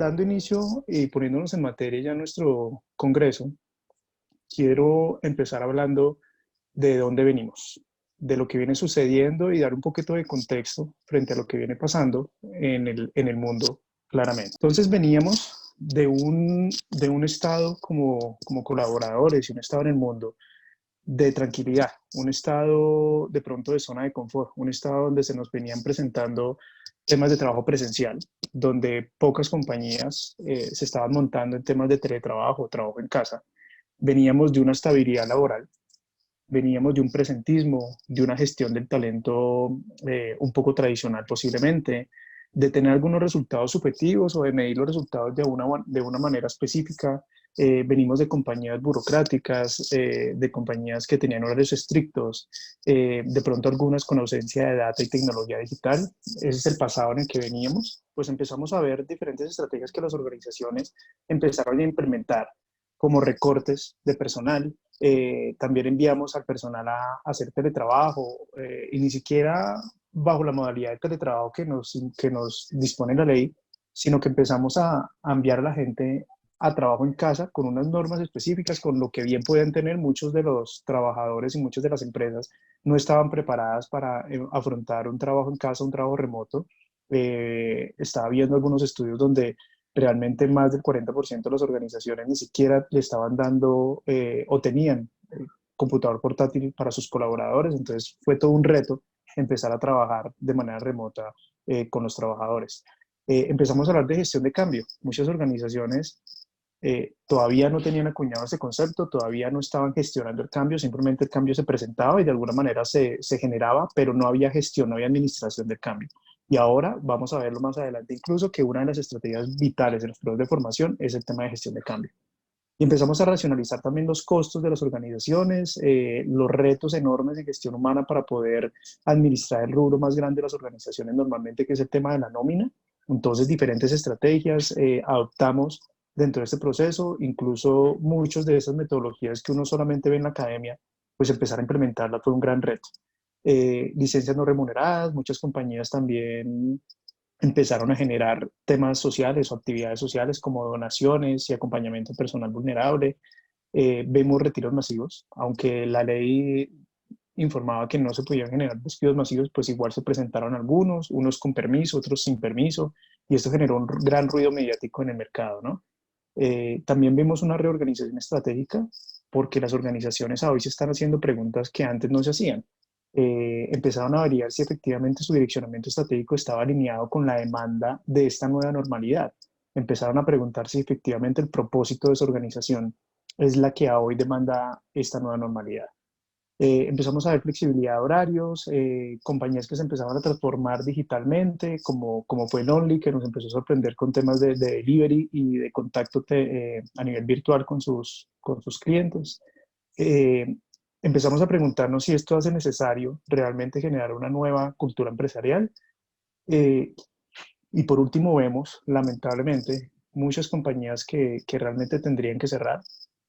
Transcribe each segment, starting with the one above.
dando inicio y poniéndonos en materia ya en nuestro congreso, quiero empezar hablando de dónde venimos, de lo que viene sucediendo y dar un poquito de contexto frente a lo que viene pasando en el mundo, claramente. Entonces veníamos de un estado como colaboradores y un estado en el mundo de tranquilidad, un estado de pronto de zona de confort, un estado donde se nos venían presentando temas de trabajo presencial, donde pocas compañías se estaban montando en temas de teletrabajo, trabajo en casa. Veníamos de una estabilidad laboral, veníamos de un presentismo, de una gestión del talento un poco tradicional posiblemente, de tener algunos resultados subjetivos o de medir los resultados de una manera específica. Venimos de compañías burocráticas, de compañías que tenían horarios estrictos, de pronto algunas con ausencia de data y tecnología digital. Ese es el pasado en el que veníamos. Pues empezamos a ver diferentes estrategias que las organizaciones empezaron a implementar, como recortes de personal. También enviamos al personal a hacer teletrabajo y ni siquiera bajo la modalidad de teletrabajo que nos dispone la ley, sino que empezamos a enviar a la gente a trabajo en casa con unas normas específicas, con lo que bien pueden tener muchos de los trabajadores y muchas de las empresas no estaban preparadas para afrontar un trabajo en casa, un trabajo remoto. Estaba viendo algunos estudios donde realmente más del 40% de las organizaciones ni siquiera le estaban dando o tenían computador portátil para sus colaboradores. Entonces fue todo un reto empezar a trabajar de manera remota con los trabajadores. Empezamos a hablar de gestión de cambio. Muchas organizaciones todavía no tenían acuñado ese concepto, todavía no estaban gestionando el cambio, simplemente el cambio se presentaba y de alguna manera se generaba, pero no había gestión, no había administración del cambio. Y ahora vamos a verlo más adelante, incluso que una de las estrategias vitales en los procesos de formación es el tema de gestión de cambio. Y empezamos a racionalizar también los costos de las organizaciones, los retos enormes de gestión humana para poder administrar el rubro más grande de las organizaciones normalmente, que es el tema de la nómina. Entonces, diferentes estrategias adoptamos dentro de este proceso, incluso muchas de esas metodologías que uno solamente ve en la academia, pues empezar a implementarlas fue un gran reto. Licencias no remuneradas, muchas compañías también empezaron a generar temas sociales o actividades sociales como donaciones y acompañamiento personal vulnerable. Vemos retiros masivos, aunque la ley informaba que no se podían generar despidos masivos, pues igual se presentaron algunos, unos con permiso, otros sin permiso, y esto generó un gran ruido mediático en el mercado, ¿no? También vemos una reorganización estratégica porque las organizaciones hoy se están haciendo preguntas que antes no se hacían. Empezaron a variar si efectivamente su direccionamiento estratégico estaba alineado con la demanda de esta nueva normalidad. Empezaron a preguntar si efectivamente el propósito de su organización es la que hoy demanda esta nueva normalidad. Empezamos a ver flexibilidad de horarios, compañías que se empezaban a transformar digitalmente, como fue Lonely, que nos empezó a sorprender con temas de delivery y de contacto a nivel virtual con sus clientes. Eh, Empezamos a preguntarnos si esto hace necesario realmente generar una nueva cultura empresarial. Eh, y por último vemos, lamentablemente, muchas compañías que realmente tendrían que cerrar,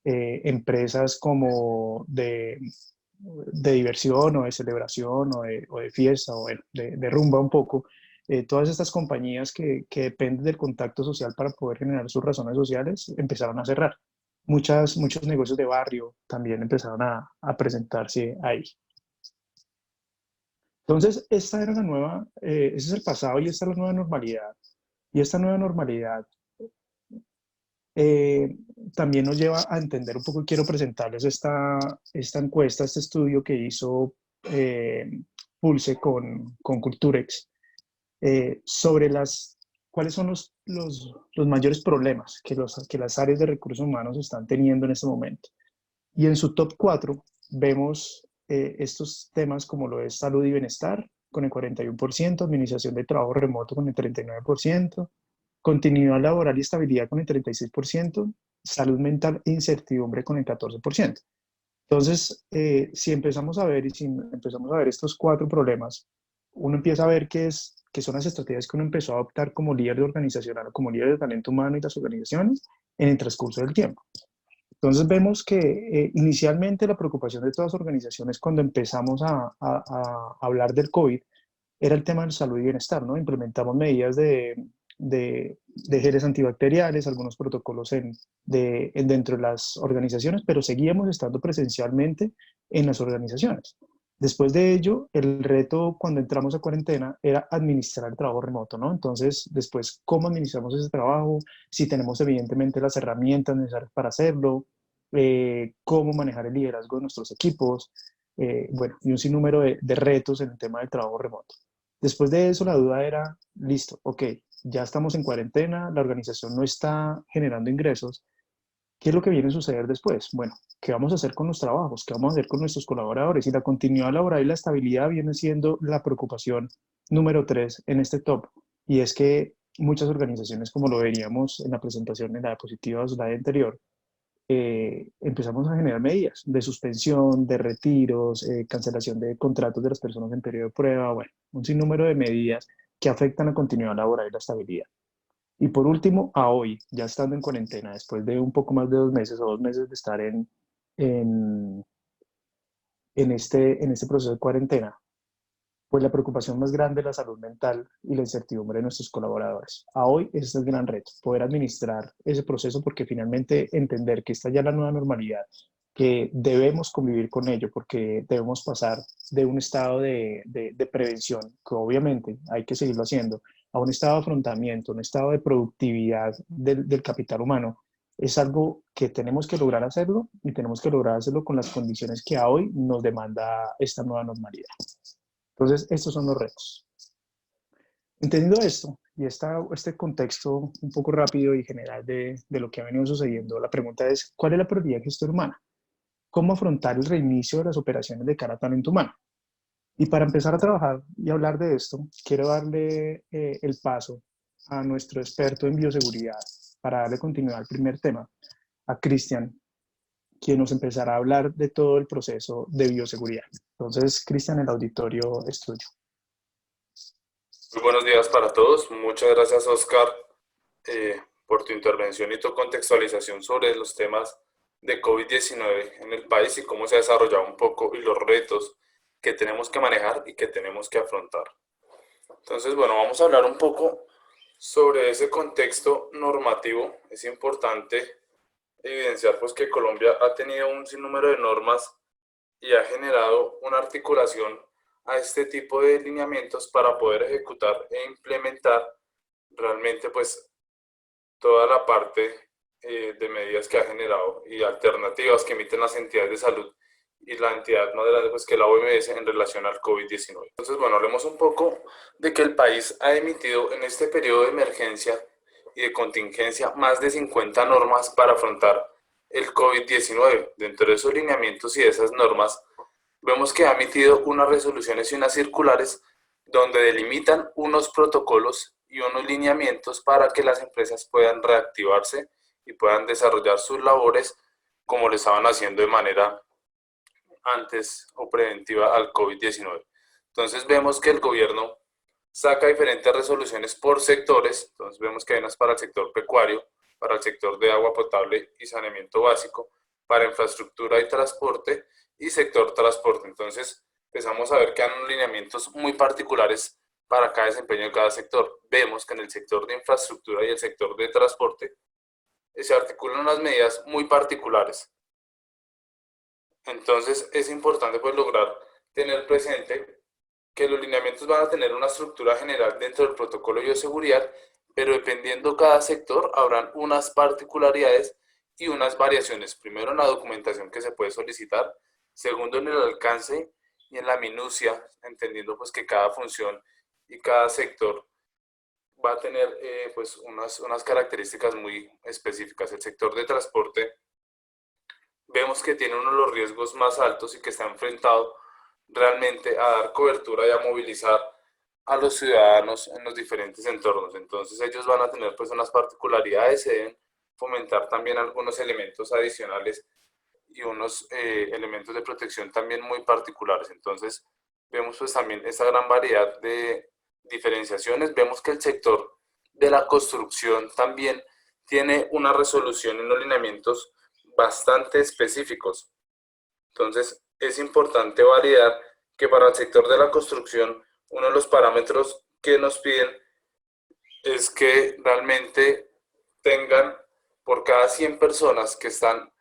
empresas como de diversión o de celebración o de fiesta o de rumba un poco, todas estas compañías que dependen del contacto social para poder generar sus razones sociales empezaron a cerrar. Muchos negocios de barrio también empezaron a presentarse ahí. Entonces, esta era la nueva, ese es el pasado y esta es la nueva normalidad. Y esta nueva normalidad eh, también nos lleva a entender un poco, y quiero presentarles esta encuesta, este estudio que hizo Pulse con Culturex, sobre cuáles son los mayores problemas que las áreas de recursos humanos están teniendo en este momento. Y en su top 4 vemos estos temas como lo es salud y bienestar con el 41%, administración de trabajo remoto con el 39%, continuidad laboral y estabilidad con el 36%, salud mental e incertidumbre con el 14%. Entonces, si empezamos a ver y si empezamos a ver estos 4 problemas, uno empieza a ver que son las estrategias que uno empezó a adoptar como líder de organizacional o como líder de talento humano y las organizaciones en el transcurso del tiempo. Entonces vemos que inicialmente la preocupación de todas las organizaciones cuando empezamos a hablar del COVID era el tema de salud y bienestar, ¿no? Implementamos medidas de geles antibacteriales, algunos protocolos dentro de las organizaciones, pero seguíamos estando presencialmente en las organizaciones. Después de ello, el reto cuando entramos a cuarentena era administrar el trabajo remoto, ¿no? Entonces, después, ¿cómo administramos ese trabajo? Si tenemos evidentemente las herramientas necesarias para hacerlo, cómo manejar el liderazgo de nuestros equipos, bueno, y un sinnúmero de retos en el tema del trabajo remoto. Después de eso, la duda era, listo, ok, ya estamos en cuarentena, la organización no está generando ingresos, ¿qué es lo que viene a suceder después? Bueno, ¿qué vamos a hacer con los trabajos? ¿Qué vamos a hacer con nuestros colaboradores? Y la continuidad laboral y la estabilidad viene siendo la preocupación número 3 en este top. Y es que muchas organizaciones, como lo veríamos en la presentación, en la diapositiva slide anterior, empezamos a generar medidas de suspensión, de retiros, cancelación de contratos de las personas en periodo de prueba, bueno, un sinnúmero de medidas que afectan la continuidad laboral y la estabilidad. Y por último, a hoy, ya estando en cuarentena, después de un poco más de 2 meses o 2 meses de estar en, en este proceso de cuarentena, pues la preocupación más grande es la salud mental y la incertidumbre de nuestros colaboradores. A hoy ese es el gran reto, poder administrar ese proceso porque finalmente entender que esta ya es la nueva normalidad, que debemos convivir con ello porque debemos pasar de un estado de prevención, que obviamente hay que seguirlo haciendo, a un estado de afrontamiento, un estado de productividad del capital humano. Es algo que tenemos que lograr hacerlo y tenemos que lograr hacerlo con las condiciones que a hoy nos demanda esta nueva normalidad. Entonces, estos son los retos. Entendiendo esto y este contexto un poco rápido y general de lo que ha venido sucediendo, la pregunta es, ¿cuál es la prioridad de gestión humana? ¿Cómo afrontar el reinicio de las operaciones de cara a talento humano? Y para empezar a trabajar y hablar de esto, quiero darle el paso a nuestro experto en bioseguridad para darle continuidad al primer tema, a Cristian, quien nos empezará a hablar de todo el proceso de bioseguridad. Entonces, Cristian, el auditorio es tuyo. Muy buenos días para todos. Muchas gracias, Oscar, por tu intervención y tu contextualización sobre los temas de COVID-19 en el país y cómo se ha desarrollado un poco y los retos que tenemos que manejar y que tenemos que afrontar. Entonces, bueno, vamos a hablar un poco sobre ese contexto normativo. Es importante evidenciar pues que Colombia ha tenido un sinnúmero de normas y ha generado una articulación a este tipo de lineamientos para poder ejecutar e implementar realmente pues toda la parte de medidas que ha generado y alternativas que emiten las entidades de salud y la entidad más grande pues que la OMS en relación al COVID-19. Entonces, bueno, hablemos un poco de que el país ha emitido en este periodo de emergencia y de contingencia más de 50 normas para afrontar el COVID-19. Dentro de esos lineamientos y de esas normas, vemos que ha emitido unas resoluciones y unas circulares donde delimitan unos protocolos y unos lineamientos para que las empresas puedan reactivarse y puedan desarrollar sus labores como lo estaban haciendo de manera antes o preventiva al COVID-19. Entonces vemos que el gobierno saca diferentes resoluciones por sectores. Entonces vemos que hay unas para el sector pecuario, para el sector de agua potable y saneamiento básico, para infraestructura y transporte y sector transporte. Entonces empezamos a ver que hay lineamientos muy particulares para cada desempeño de cada sector. Vemos que en el sector de infraestructura y el sector de transporte se articulan unas medidas muy particulares. Entonces es importante pues lograr tener presente que los lineamientos van a tener una estructura general dentro del protocolo de bioseguridad, pero dependiendo cada sector habrán unas particularidades y unas variaciones. Primero en la documentación que se puede solicitar, segundo en el alcance y en la minucia, entendiendo pues que cada función y cada sector va a tener pues unas características muy específicas. El sector de transporte vemos que tiene uno de los riesgos más altos y que está enfrentado realmente a dar cobertura y a movilizar a los ciudadanos en los diferentes entornos. Entonces ellos van a tener pues unas particularidades, se deben fomentar también algunos elementos adicionales y unos elementos de protección también muy particulares. Entonces vemos pues también esta gran variedad de diferenciaciones. Vemos que el sector de la construcción también tiene una resolución en los lineamientos bastante específicos. Entonces, es importante validar que para el sector de la construcción, uno de los parámetros que nos piden es que realmente tengan por cada 100 personas que están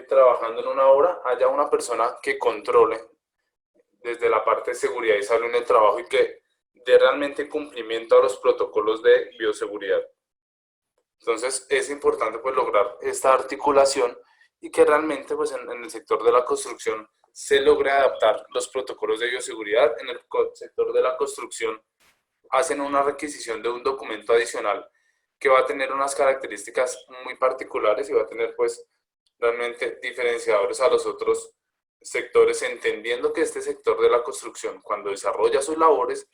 trabajando en una obra, haya una persona que controle desde la parte de seguridad y salud en el trabajo y que dé realmente cumplimiento a los protocolos de bioseguridad. Entonces es importante pues lograr esta articulación y que realmente pues en el sector de la construcción se logre adaptar los protocolos de bioseguridad. En el sector de la construcción hacen una requisición de un documento adicional que va a tener unas características muy particulares y va a tener pues realmente diferenciadores a los otros sectores, entendiendo que este sector de la construcción, cuando desarrolla sus labores,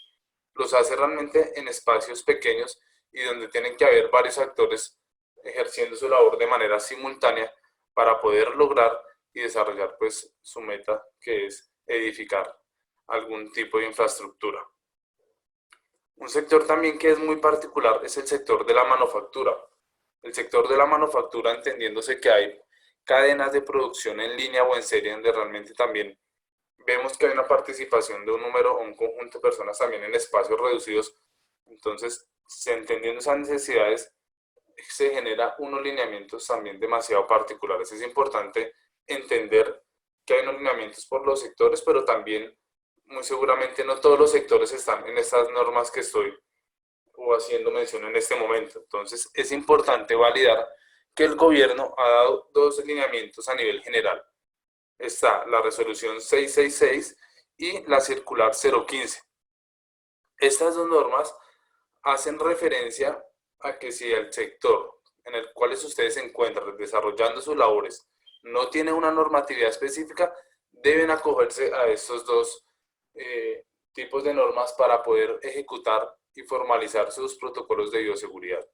los hace realmente en espacios pequeños y donde tienen que haber varios actores ejerciendo su labor de manera simultánea para poder lograr y desarrollar pues su meta, que es edificar algún tipo de infraestructura. Un sector también que es muy particular es el sector de la manufactura. El sector de la manufactura, entendiéndose que hay cadenas de producción en línea o en serie donde realmente también vemos que hay una participación de un número o un conjunto de personas también en espacios reducidos. Entonces, entendiendo esas necesidades, se genera unos lineamientos también demasiado particulares. Es importante entender que hay unos lineamientos por los sectores, pero también muy seguramente no todos los sectores están en estas normas que estoy o haciendo mención en este momento. Entonces, es importante validar que el gobierno ha dado dos lineamientos a nivel general. Está la resolución 666 y la circular 015. Estas dos normas hacen referencia a que si el sector en el cual ustedes se encuentran desarrollando sus labores no tiene una normatividad específica, deben acogerse a estos dos tipos de normas para poder ejecutar y formalizar sus protocolos de bioseguridad.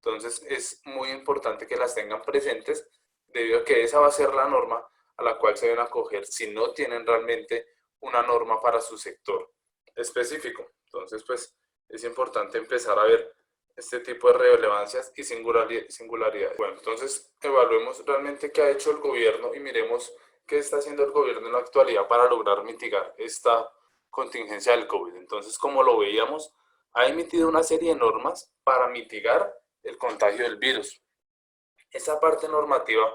Entonces es muy importante que las tengan presentes debido a que esa va a ser la norma a la cual se deben acoger si no tienen realmente una norma para su sector específico. Entonces pues es importante empezar a ver este tipo de relevancias y singularidades. Bueno, entonces evaluemos realmente qué ha hecho el gobierno y miremos qué está haciendo el gobierno en la actualidad para lograr mitigar esta contingencia del COVID. Entonces, como lo veíamos, ha emitido una serie de normas para mitigar el contagio del virus. Esa parte normativa,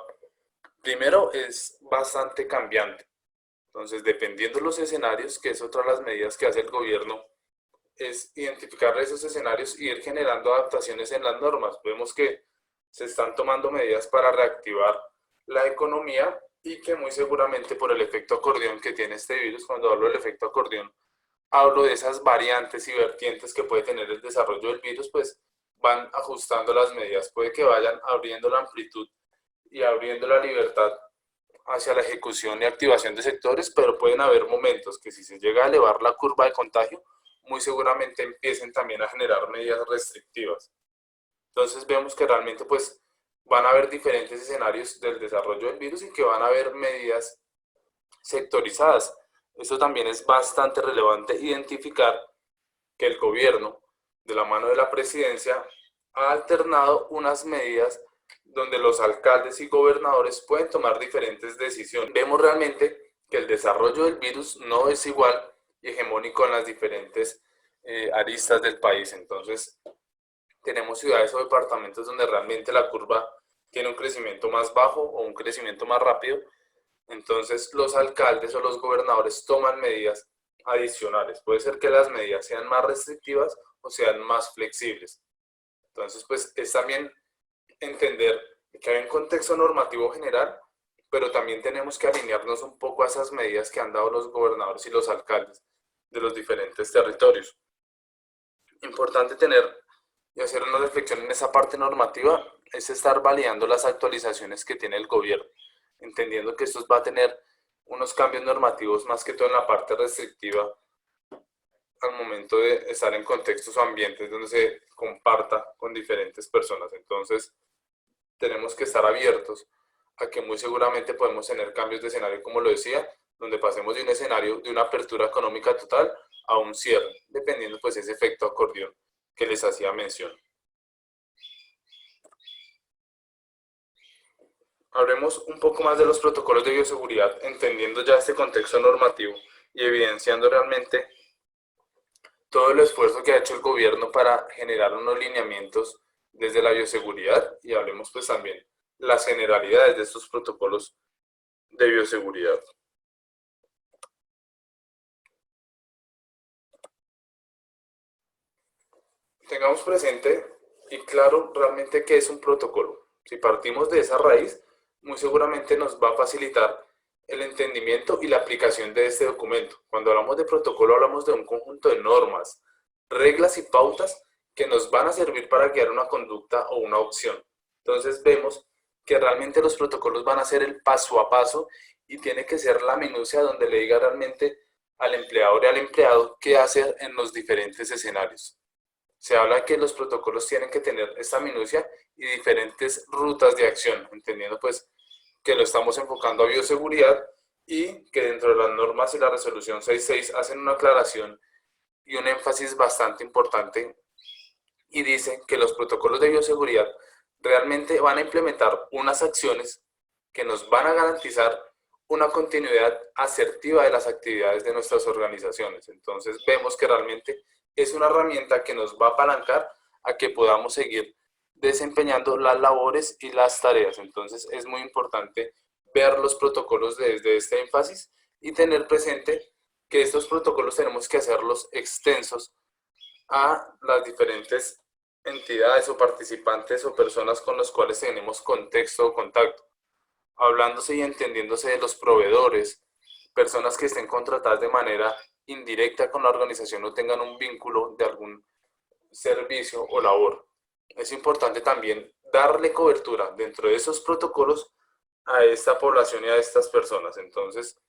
primero, es bastante cambiante. Entonces, dependiendo de los escenarios, que es otra de las medidas que hace el gobierno, es identificar esos escenarios y ir generando adaptaciones en las normas. Vemos que se están tomando medidas para reactivar la economía y que muy seguramente por el efecto acordeón que tiene este virus, cuando hablo del efecto acordeón, hablo de esas variantes y vertientes que puede tener el desarrollo del virus, pues van ajustando las medidas. Puede que vayan abriendo la amplitud y abriendo la libertad hacia la ejecución y activación de sectores, pero pueden haber momentos que si se llega a elevar la curva de contagio, muy seguramente empiecen también a generar medidas restrictivas. Entonces vemos que realmente pues van a haber diferentes escenarios del desarrollo del virus y que van a haber medidas sectorizadas. Esto también es bastante relevante identificar que el gobierno, de la mano de la presidencia, ha alternado unas medidas donde los alcaldes y gobernadores pueden tomar diferentes decisiones. Vemos realmente que el desarrollo del virus no es igual y hegemónico en las diferentes aristas del país. Entonces, tenemos ciudades o departamentos donde realmente la curva tiene un crecimiento más bajo o un crecimiento más rápido. Entonces, los alcaldes o los gobernadores toman medidas adicionales. Puede ser que las medidas sean más restrictivas o sean más flexibles. Entonces, pues es también entender que hay un contexto normativo general, pero también tenemos que alinearnos un poco a esas medidas que han dado los gobernadores y los alcaldes de los diferentes territorios. Importante tener y hacer una reflexión en esa parte normativa es estar validando las actualizaciones que tiene el gobierno, entendiendo que esto va a tener unos cambios normativos más que todo en la parte restrictiva al momento de estar en contextos o ambientes donde se comparta con diferentes personas. Entonces, tenemos que estar abiertos a que muy seguramente podemos tener cambios de escenario, como lo decía, donde pasemos de un escenario de una apertura económica total a un cierre, dependiendo pues ese efecto acordeón que les hacía mención. Hablemos un poco más de los protocolos de bioseguridad, entendiendo ya este contexto normativo y evidenciando realmente todo el esfuerzo que ha hecho el gobierno para generar unos lineamientos desde la bioseguridad y hablemos pues también las generalidades de estos protocolos de bioseguridad. Tengamos presente y claro realmente qué es un protocolo. Si partimos de esa raíz, muy seguramente nos va a facilitar el entendimiento y la aplicación de este documento. Cuando hablamos de protocolo, hablamos de un conjunto de normas, reglas y pautas que nos van a servir para guiar una conducta o una opción. Entonces vemos que realmente los protocolos van a ser el paso a paso y tiene que ser la minucia donde le diga realmente al empleador y al empleado qué hacer en los diferentes escenarios. Se habla que los protocolos tienen que tener esta minucia y diferentes rutas de acción, entendiendo pues que lo estamos enfocando a bioseguridad y que dentro de las normas y la resolución 66 hacen una aclaración y un énfasis bastante importante y dicen que los protocolos de bioseguridad realmente van a implementar unas acciones que nos van a garantizar una continuidad asertiva de las actividades de nuestras organizaciones. Entonces vemos que realmente es una herramienta que nos va a apalancar a que podamos seguir desempeñando las labores y las tareas. Entonces es muy importante ver los protocolos desde este énfasis y tener presente que estos protocolos tenemos que hacerlos extensos a las diferentes entidades o participantes o personas con las cuales tenemos contexto o contacto, hablándose y entendiéndose de los proveedores, personas que estén contratadas de manera indirecta con la organización o tengan un vínculo de algún servicio o labor. Es importante también darle cobertura dentro de esos protocolos a esta población y a estas personas. Entonces,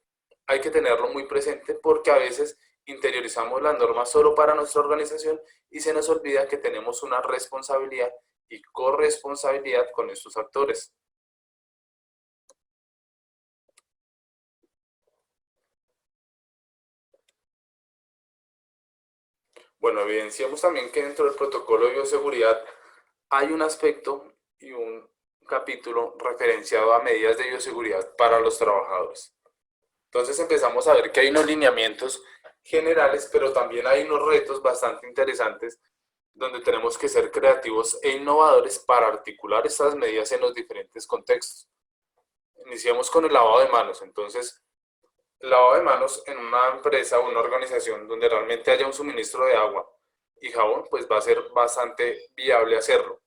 hay que tenerlo muy presente porque a veces interiorizamos las normas solo para nuestra organización y se nos olvida que tenemos una responsabilidad y corresponsabilidad con estos actores. Bueno, evidenciamos también que dentro del protocolo de bioseguridad hay un aspecto y un capítulo referenciado a medidas de bioseguridad para los trabajadores. Entonces empezamos a ver que hay unos lineamientos generales, pero también hay unos retos bastante interesantes donde tenemos que ser creativos e innovadores para articular estas medidas en los diferentes contextos. Iniciamos con el lavado de manos. Entonces, el lavado de manos en una empresa o una organización donde realmente haya un suministro de agua y jabón, pues va a ser bastante viable hacerlo.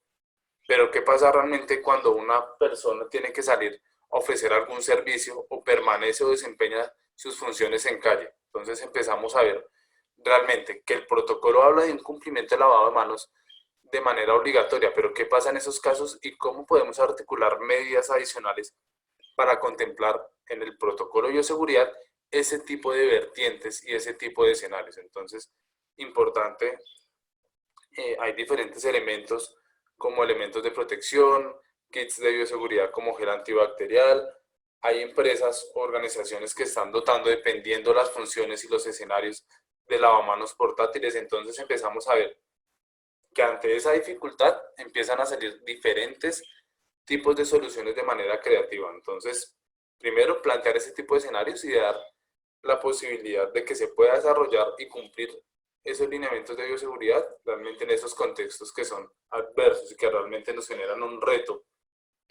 Pero ¿qué pasa realmente cuando una persona tiene que salir a ofrecer algún servicio o permanece o desempeña sus funciones en calle? Entonces empezamos a ver realmente que el protocolo habla de un cumplimiento de lavado de manos de manera obligatoria, pero ¿qué pasa en esos casos y cómo podemos articular medidas adicionales para contemplar en el protocolo de bioseguridad ese tipo de vertientes y ese tipo de escenarios? Entonces, importante, hay diferentes elementos como elementos de protección, kits de bioseguridad como gel antibacterial. Hay empresas o organizaciones que están dotando, dependiendo las funciones y los escenarios, de lavamanos portátiles. Entonces empezamos a ver que ante esa dificultad empiezan a salir diferentes tipos de soluciones de manera creativa. Entonces, primero plantear ese tipo de escenarios y dar la posibilidad de que se pueda desarrollar y cumplir esos lineamientos de bioseguridad realmente en esos contextos que son adversos y que realmente nos generan un reto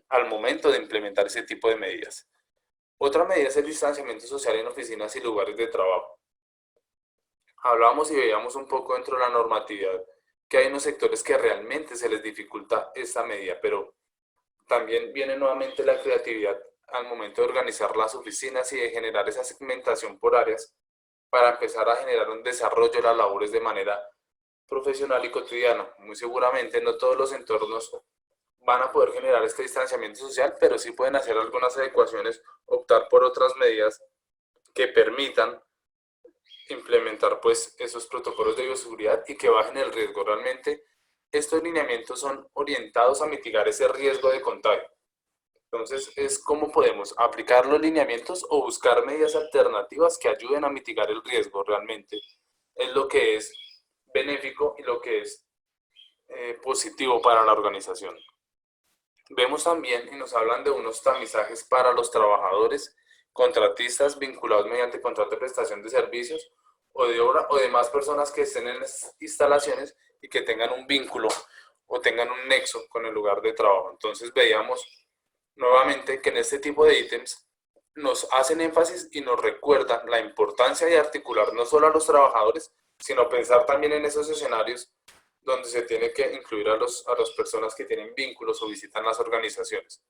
al momento de implementar ese tipo de medidas. Otra medida es el distanciamiento social en oficinas y lugares de trabajo. Hablábamos y veíamos un poco dentro de la normatividad que hay unos sectores que realmente se les dificulta esta medida, pero también viene nuevamente la creatividad al momento de organizar las oficinas y de generar esa segmentación por áreas para empezar a generar un desarrollo de las labores de manera profesional y cotidiana. Muy seguramente no todos los entornos van a poder generar este distanciamiento social, pero sí pueden hacer algunas adecuaciones, optar por otras medidas que permitan implementar pues esos protocolos de bioseguridad y que bajen el riesgo. Realmente estos lineamientos son orientados a mitigar ese riesgo de contagio. Entonces es cómo podemos aplicar los lineamientos o buscar medidas alternativas que ayuden a mitigar el riesgo realmente. Es lo que es benéfico y lo que es positivo para la organización. Vemos también y nos hablan de unos tamizajes para los trabajadores, contratistas vinculados mediante contrato de prestación de servicios o de obra o de más personas que estén en las instalaciones y que tengan un vínculo o tengan un nexo con el lugar de trabajo. Entonces veíamos nuevamente que en este tipo de ítems nos hacen énfasis y nos recuerdan la importancia de articular no solo a los trabajadores, sino pensar también en esos escenarios donde se tiene que incluir a las personas que tienen vínculos o visitan las organizaciones.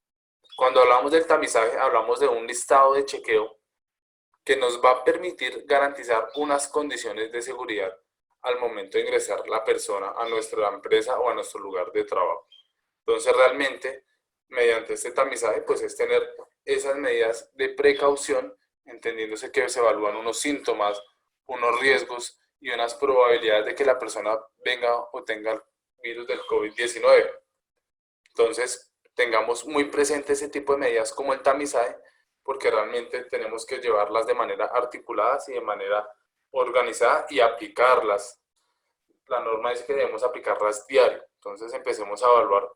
Cuando hablamos del tamizaje, hablamos de un listado de chequeo que nos va a permitir garantizar unas condiciones de seguridad al momento de ingresar la persona a nuestra empresa o a nuestro lugar de trabajo. Entonces, realmente, mediante este tamizaje, pues es tener esas medidas de precaución, entendiéndose que se evalúan unos síntomas, unos riesgos y unas probabilidades de que la persona venga o tenga el virus del COVID-19. Entonces, tengamos muy presente ese tipo de medidas como el tamizaje, porque realmente tenemos que llevarlas de manera articulada y de manera organizada y aplicarlas. La norma dice que debemos aplicarlas diario. Entonces, empecemos a evaluar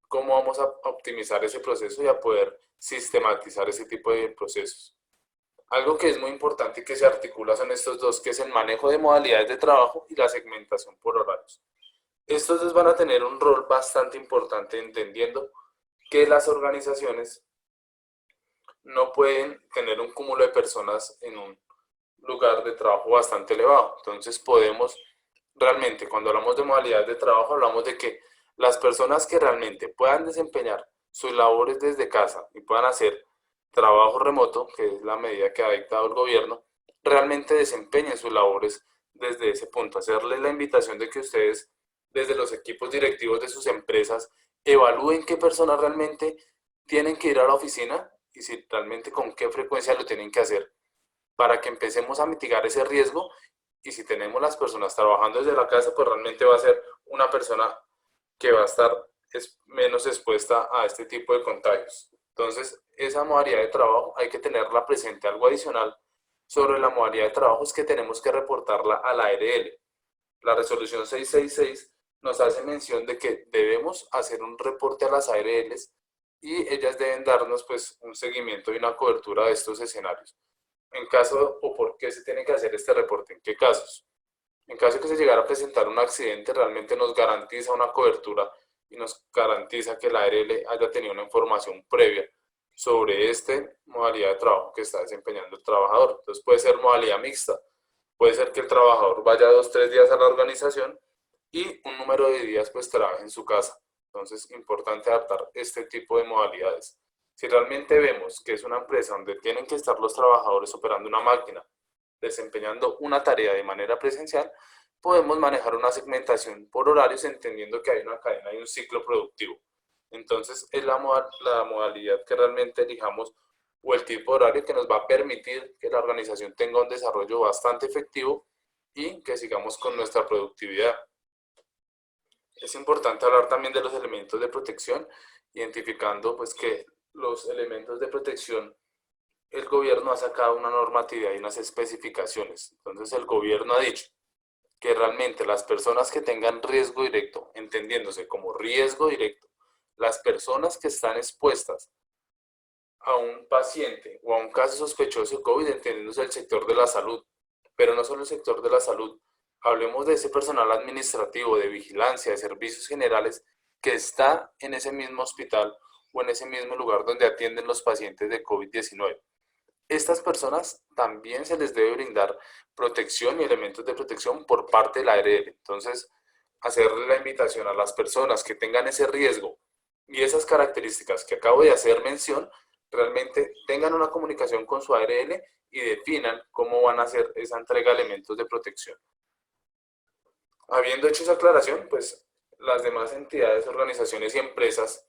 cómo vamos a optimizar ese proceso y a poder sistematizar ese tipo de procesos. Algo que es muy importante y que se articula son estos dos, que es el manejo de modalidades de trabajo y la segmentación por horarios. Estos dos van a tener un rol bastante importante entendiendo que las organizaciones no pueden tener un cúmulo de personas en un lugar de trabajo bastante elevado. Entonces podemos realmente, cuando hablamos de modalidades de trabajo, hablamos de que las personas que realmente puedan desempeñar sus labores desde casa y puedan hacer trabajo remoto, que es la medida que ha dictado el gobierno, realmente desempeñen sus labores desde ese punto. Hacerles la invitación de que ustedes, desde los equipos directivos de sus empresas, evalúen qué personas realmente tienen que ir a la oficina y si realmente con qué frecuencia lo tienen que hacer para que empecemos a mitigar ese riesgo y si tenemos las personas trabajando desde la casa, pues realmente va a ser una persona que va a estar menos expuesta a este tipo de contagios. Entonces, esa modalidad de trabajo hay que tenerla presente. Algo adicional sobre la modalidad de trabajo es que tenemos que reportarla a la ARL. La resolución 666 nos hace mención de que debemos hacer un reporte a las ARLs y ellas deben darnos pues un seguimiento y una cobertura de estos escenarios. En caso o por qué se tiene que hacer este reporte, en qué casos. En caso de que se llegara a presentar un accidente, realmente nos garantiza una cobertura y nos garantiza que la ARL haya tenido una información previa sobre esta modalidad de trabajo que está desempeñando el trabajador. Entonces puede ser modalidad mixta, puede ser que el trabajador vaya 2 o 3 días a la organización y un número de días pues trabaje en su casa. Entonces, importante adaptar este tipo de modalidades. Si realmente vemos que es una empresa donde tienen que estar los trabajadores operando una máquina, desempeñando una tarea de manera presencial, podemos manejar una segmentación por horarios entendiendo que hay una cadena y un ciclo productivo. Entonces, es la modalidad que realmente elijamos o el tipo de horario que nos va a permitir que la organización tenga un desarrollo bastante efectivo y que sigamos con nuestra productividad. Es importante hablar también de los elementos de protección, identificando pues que los elementos de protección, el gobierno ha sacado una normatividad y unas especificaciones. Entonces el gobierno ha dicho que realmente las personas que tengan riesgo directo, entendiéndose como riesgo directo, las personas que están expuestas a un paciente o a un caso sospechoso de COVID, entendiéndose el sector de la salud, pero no solo el sector de la salud, hablemos de ese personal administrativo, de vigilancia, de servicios generales que está en ese mismo hospital o en ese mismo lugar donde atienden los pacientes de COVID-19. Estas personas también se les debe brindar protección y elementos de protección por parte de la ARL. Entonces, hacerle la invitación a las personas que tengan ese riesgo y esas características que acabo de hacer mención, realmente tengan una comunicación con su ARL y definan cómo van a hacer esa entrega de elementos de protección. Habiendo hecho esa aclaración, pues las demás entidades, organizaciones y empresas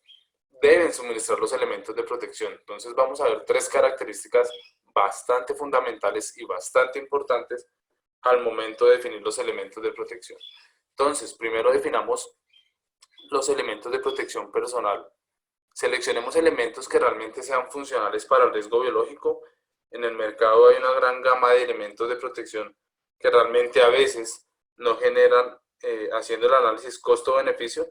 deben suministrar los elementos de protección. Entonces vamos a ver 3 características bastante fundamentales y bastante importantes al momento de definir los elementos de protección. Entonces, primero definamos los elementos de protección personal. Seleccionemos elementos que realmente sean funcionales para el riesgo biológico. En el mercado hay una gran gama de elementos de protección que realmente a veces no generan, haciendo el análisis costo-beneficio,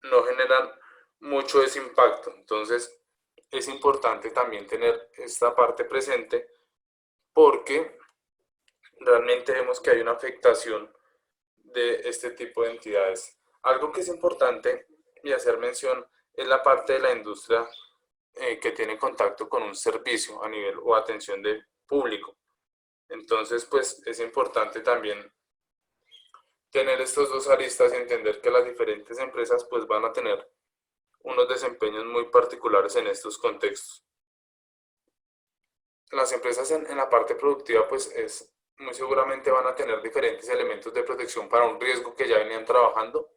no generan mucho ese impacto. Entonces, es importante también tener esta parte presente porque realmente vemos que hay una afectación de este tipo de entidades. Algo que es importante y hacer mención es la parte de la industria que tiene contacto con un servicio a nivel o atención de público. Entonces, pues es importante también tener estos dos aristas y entender que las diferentes empresas pues van a tener unos desempeños muy particulares en estos contextos. Las empresas en la parte productiva pues muy seguramente van a tener diferentes elementos de protección para un riesgo que ya venían trabajando.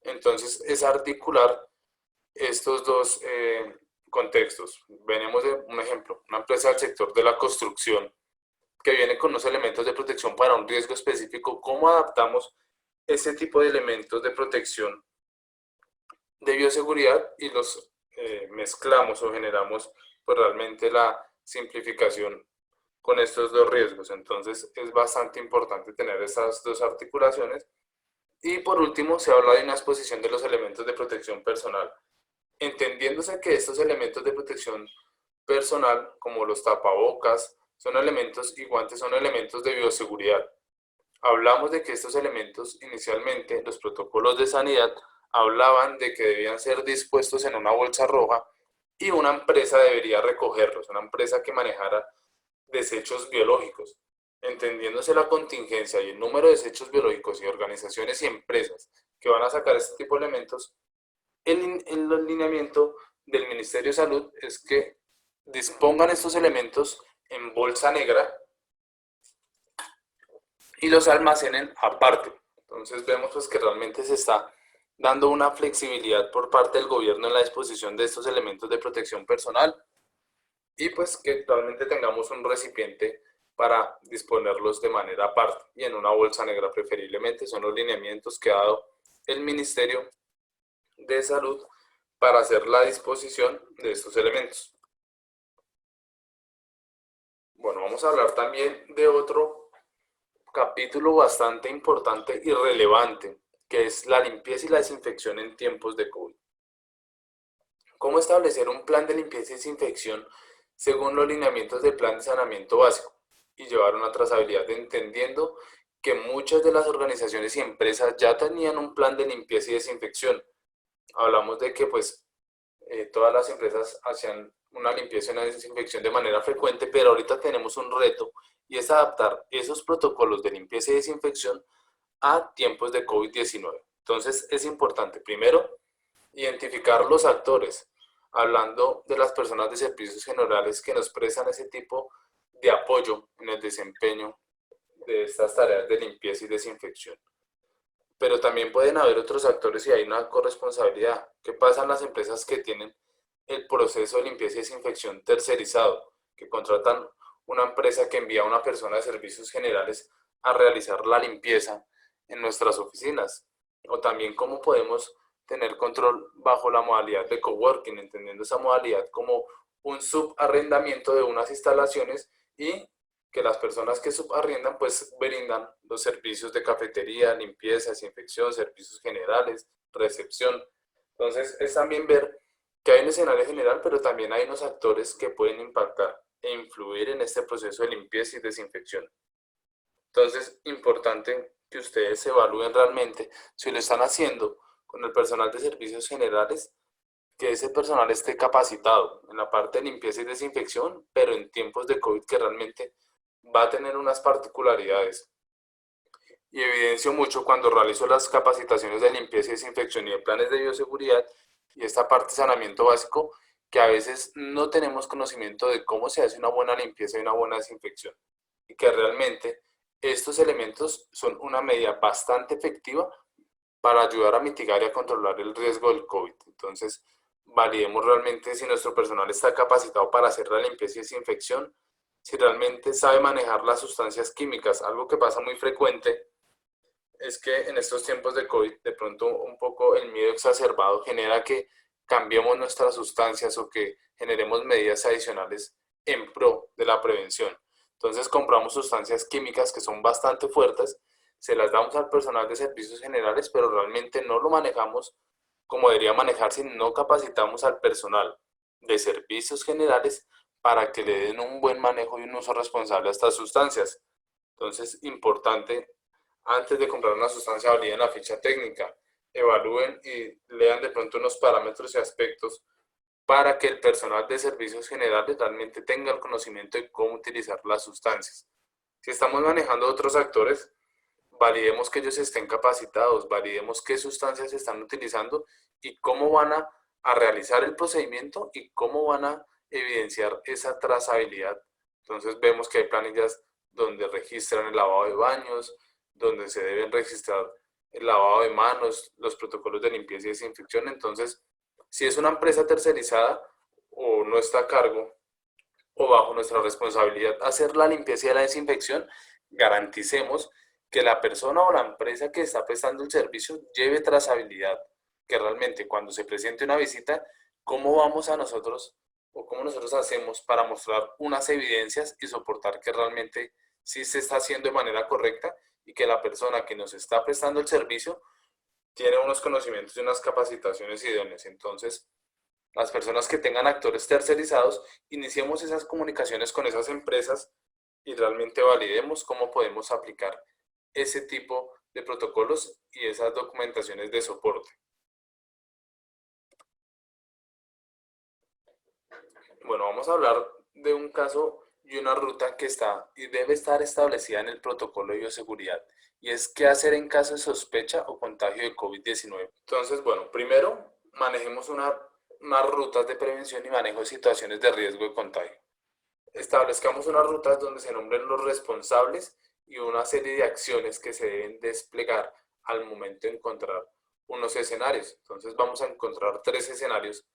Entonces es articular estos dos contextos. Venimos de un ejemplo, una empresa del sector de la construcción que viene con unos elementos de protección para un riesgo específico. ¿Cómo adaptamos ese tipo de elementos de protección de bioseguridad y los mezclamos o generamos pues realmente la simplificación con estos dos riesgos? Entonces es bastante importante tener esas dos articulaciones. Y por último, se habla de una exposición de los elementos de protección personal, entendiéndose que estos elementos de protección personal, como los tapabocas, son elementos y guantes son elementos de bioseguridad. Hablamos de que estos elementos, inicialmente, los protocolos de sanidad, hablaban de que debían ser dispuestos en una bolsa roja y una empresa debería recogerlos, una empresa que manejara desechos biológicos. Entendiéndose la contingencia y el número de desechos biológicos y organizaciones y empresas que van a sacar este tipo de elementos, el lineamiento del Ministerio de Salud es que dispongan estos elementos en bolsa negra y los almacenen aparte. Entonces vemos pues que realmente se está dando una flexibilidad por parte del gobierno en la disposición de estos elementos de protección personal y pues que realmente tengamos un recipiente para disponerlos de manera aparte y en una bolsa negra preferiblemente. Son los lineamientos que ha dado el Ministerio de Salud para hacer la disposición de estos elementos. Bueno, vamos a hablar también de otro capítulo bastante importante y relevante, que es la limpieza y la desinfección en tiempos de COVID. ¿Cómo establecer un plan de limpieza y desinfección según los lineamientos del plan de saneamiento básico y llevar una trazabilidad, entendiendo que muchas de las organizaciones y empresas ya tenían un plan de limpieza y desinfección? Hablamos de que pues todas las empresas hacían una limpieza y una desinfección de manera frecuente, pero ahorita tenemos un reto y es adaptar esos protocolos de limpieza y desinfección a tiempos de COVID-19. Entonces es importante, primero, identificar los actores, hablando de las personas de servicios generales que nos prestan ese tipo de apoyo en el desempeño de estas tareas de limpieza y desinfección. Pero también pueden haber otros actores y hay una corresponsabilidad. ¿Qué pasa en las empresas que tienen el proceso de limpieza y desinfección tercerizado, que contratan una empresa que envía a una persona de servicios generales a realizar la limpieza en nuestras oficinas? O también cómo podemos tener control bajo la modalidad de coworking, entendiendo esa modalidad como un subarrendamiento de unas instalaciones y que las personas que subarriendan pues brindan los servicios de cafetería, limpieza, desinfección, servicios generales, recepción. Entonces es también ver que hay un escenario general, pero también hay unos actores que pueden impactar e influir en este proceso de limpieza y desinfección. Entonces, importante que ustedes evalúen realmente si lo están haciendo con el personal de servicios generales, que ese personal esté capacitado en la parte de limpieza y desinfección, pero en tiempos de COVID que realmente va a tener unas particularidades. Y evidencio mucho cuando realizo las capacitaciones de limpieza y desinfección y de planes de bioseguridad y esta parte de saneamiento básico, que a veces no tenemos conocimiento de cómo se hace una buena limpieza y una buena desinfección. Y que realmente estos elementos son una medida bastante efectiva para ayudar a mitigar y a controlar el riesgo del COVID. Entonces, validemos realmente si nuestro personal está capacitado para hacer la limpieza y desinfección, si realmente sabe manejar las sustancias químicas. Algo que pasa muy frecuente es que en estos tiempos de COVID, de pronto un poco el miedo exacerbado genera que cambiemos nuestras sustancias o que generemos medidas adicionales en pro de la prevención. Entonces compramos sustancias químicas que son bastante fuertes, se las damos al personal de servicios generales, pero realmente no lo manejamos como debería manejarse si no capacitamos al personal de servicios generales para que le den un buen manejo y un uso responsable a estas sustancias. Entonces, importante, antes de comprar una sustancia, validen la ficha técnica, evalúen y lean de pronto unos parámetros y aspectos para que el personal de servicios generales realmente tenga el conocimiento de cómo utilizar las sustancias. Si estamos manejando otros actores, validemos que ellos estén capacitados, validemos qué sustancias están utilizando y cómo van a realizar el procedimiento y cómo van a evidenciar esa trazabilidad. Entonces vemos que hay planillas donde registran el lavado de baños, donde se deben registrar el lavado de manos, los protocolos de limpieza y desinfección. Entonces, si es una empresa tercerizada o no está a cargo o bajo nuestra responsabilidad hacer la limpieza y la desinfección, garanticemos que la persona o la empresa que está prestando el servicio lleve trazabilidad, que realmente cuando se presente una visita, cómo vamos a nosotros o cómo nosotros hacemos para mostrar unas evidencias y soportar que realmente sí se está haciendo de manera correcta y que la persona que nos está prestando el servicio tiene unos conocimientos y unas capacitaciones idóneas. Entonces, las personas que tengan actores tercerizados, iniciemos esas comunicaciones con esas empresas y realmente validemos cómo podemos aplicar ese tipo de protocolos y esas documentaciones de soporte. Bueno, vamos a hablar de un caso y una ruta que está y debe estar establecida en el protocolo de bioseguridad, y es qué hacer en caso de sospecha o contagio de COVID-19. Entonces, bueno, primero manejemos unas rutas de prevención y manejo de situaciones de riesgo de contagio. Establezcamos unas rutas donde se nombren los responsables y una serie de acciones que se deben desplegar al momento de encontrar unos escenarios. Entonces vamos a encontrar 3 escenarios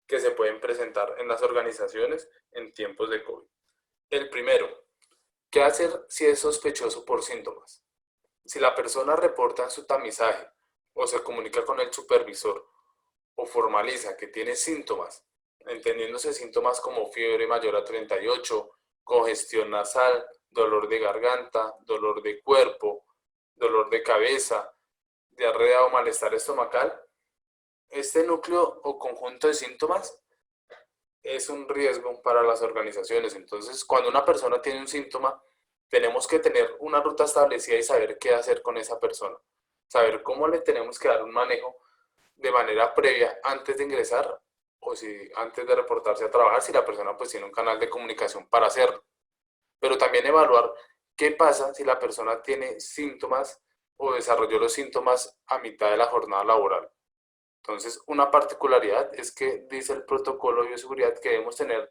que se pueden presentar en las organizaciones en tiempos de COVID. El primero, ¿qué hacer si es sospechoso por síntomas? Si la persona reporta su tamizaje o se comunica con el supervisor o formaliza que tiene síntomas, entendiéndose síntomas como fiebre mayor a 38, congestión nasal, dolor de garganta, dolor de cuerpo, dolor de cabeza, diarrea o malestar estomacal, este núcleo o conjunto de síntomas es un riesgo para las organizaciones. Entonces, cuando una persona tiene un síntoma, tenemos que tener una ruta establecida y saber qué hacer con esa persona. Saber cómo le tenemos que dar un manejo de manera previa antes de ingresar o si antes de reportarse a trabajar, si la persona pues tiene un canal de comunicación para hacerlo. Pero también evaluar qué pasa si la persona tiene síntomas o desarrolló los síntomas a mitad de la jornada laboral. Entonces, una particularidad es que dice el protocolo de bioseguridad que debemos tener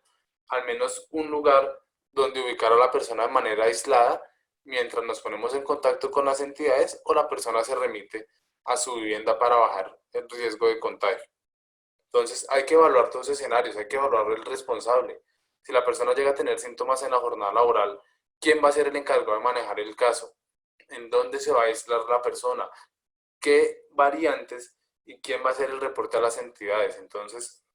al menos un lugar donde ubicar a la persona de manera aislada mientras nos ponemos en contacto con las entidades o la persona se remite a su vivienda para bajar el riesgo de contagio. Entonces, hay que evaluar todos los escenarios, hay que evaluar el responsable. Si la persona llega a tener síntomas en la jornada laboral, ¿quién va a ser el encargado de manejar el caso? ¿En dónde se va a aislar la persona? ¿Qué variantes y quién va a hacer el reporte a las entidades? Entonces,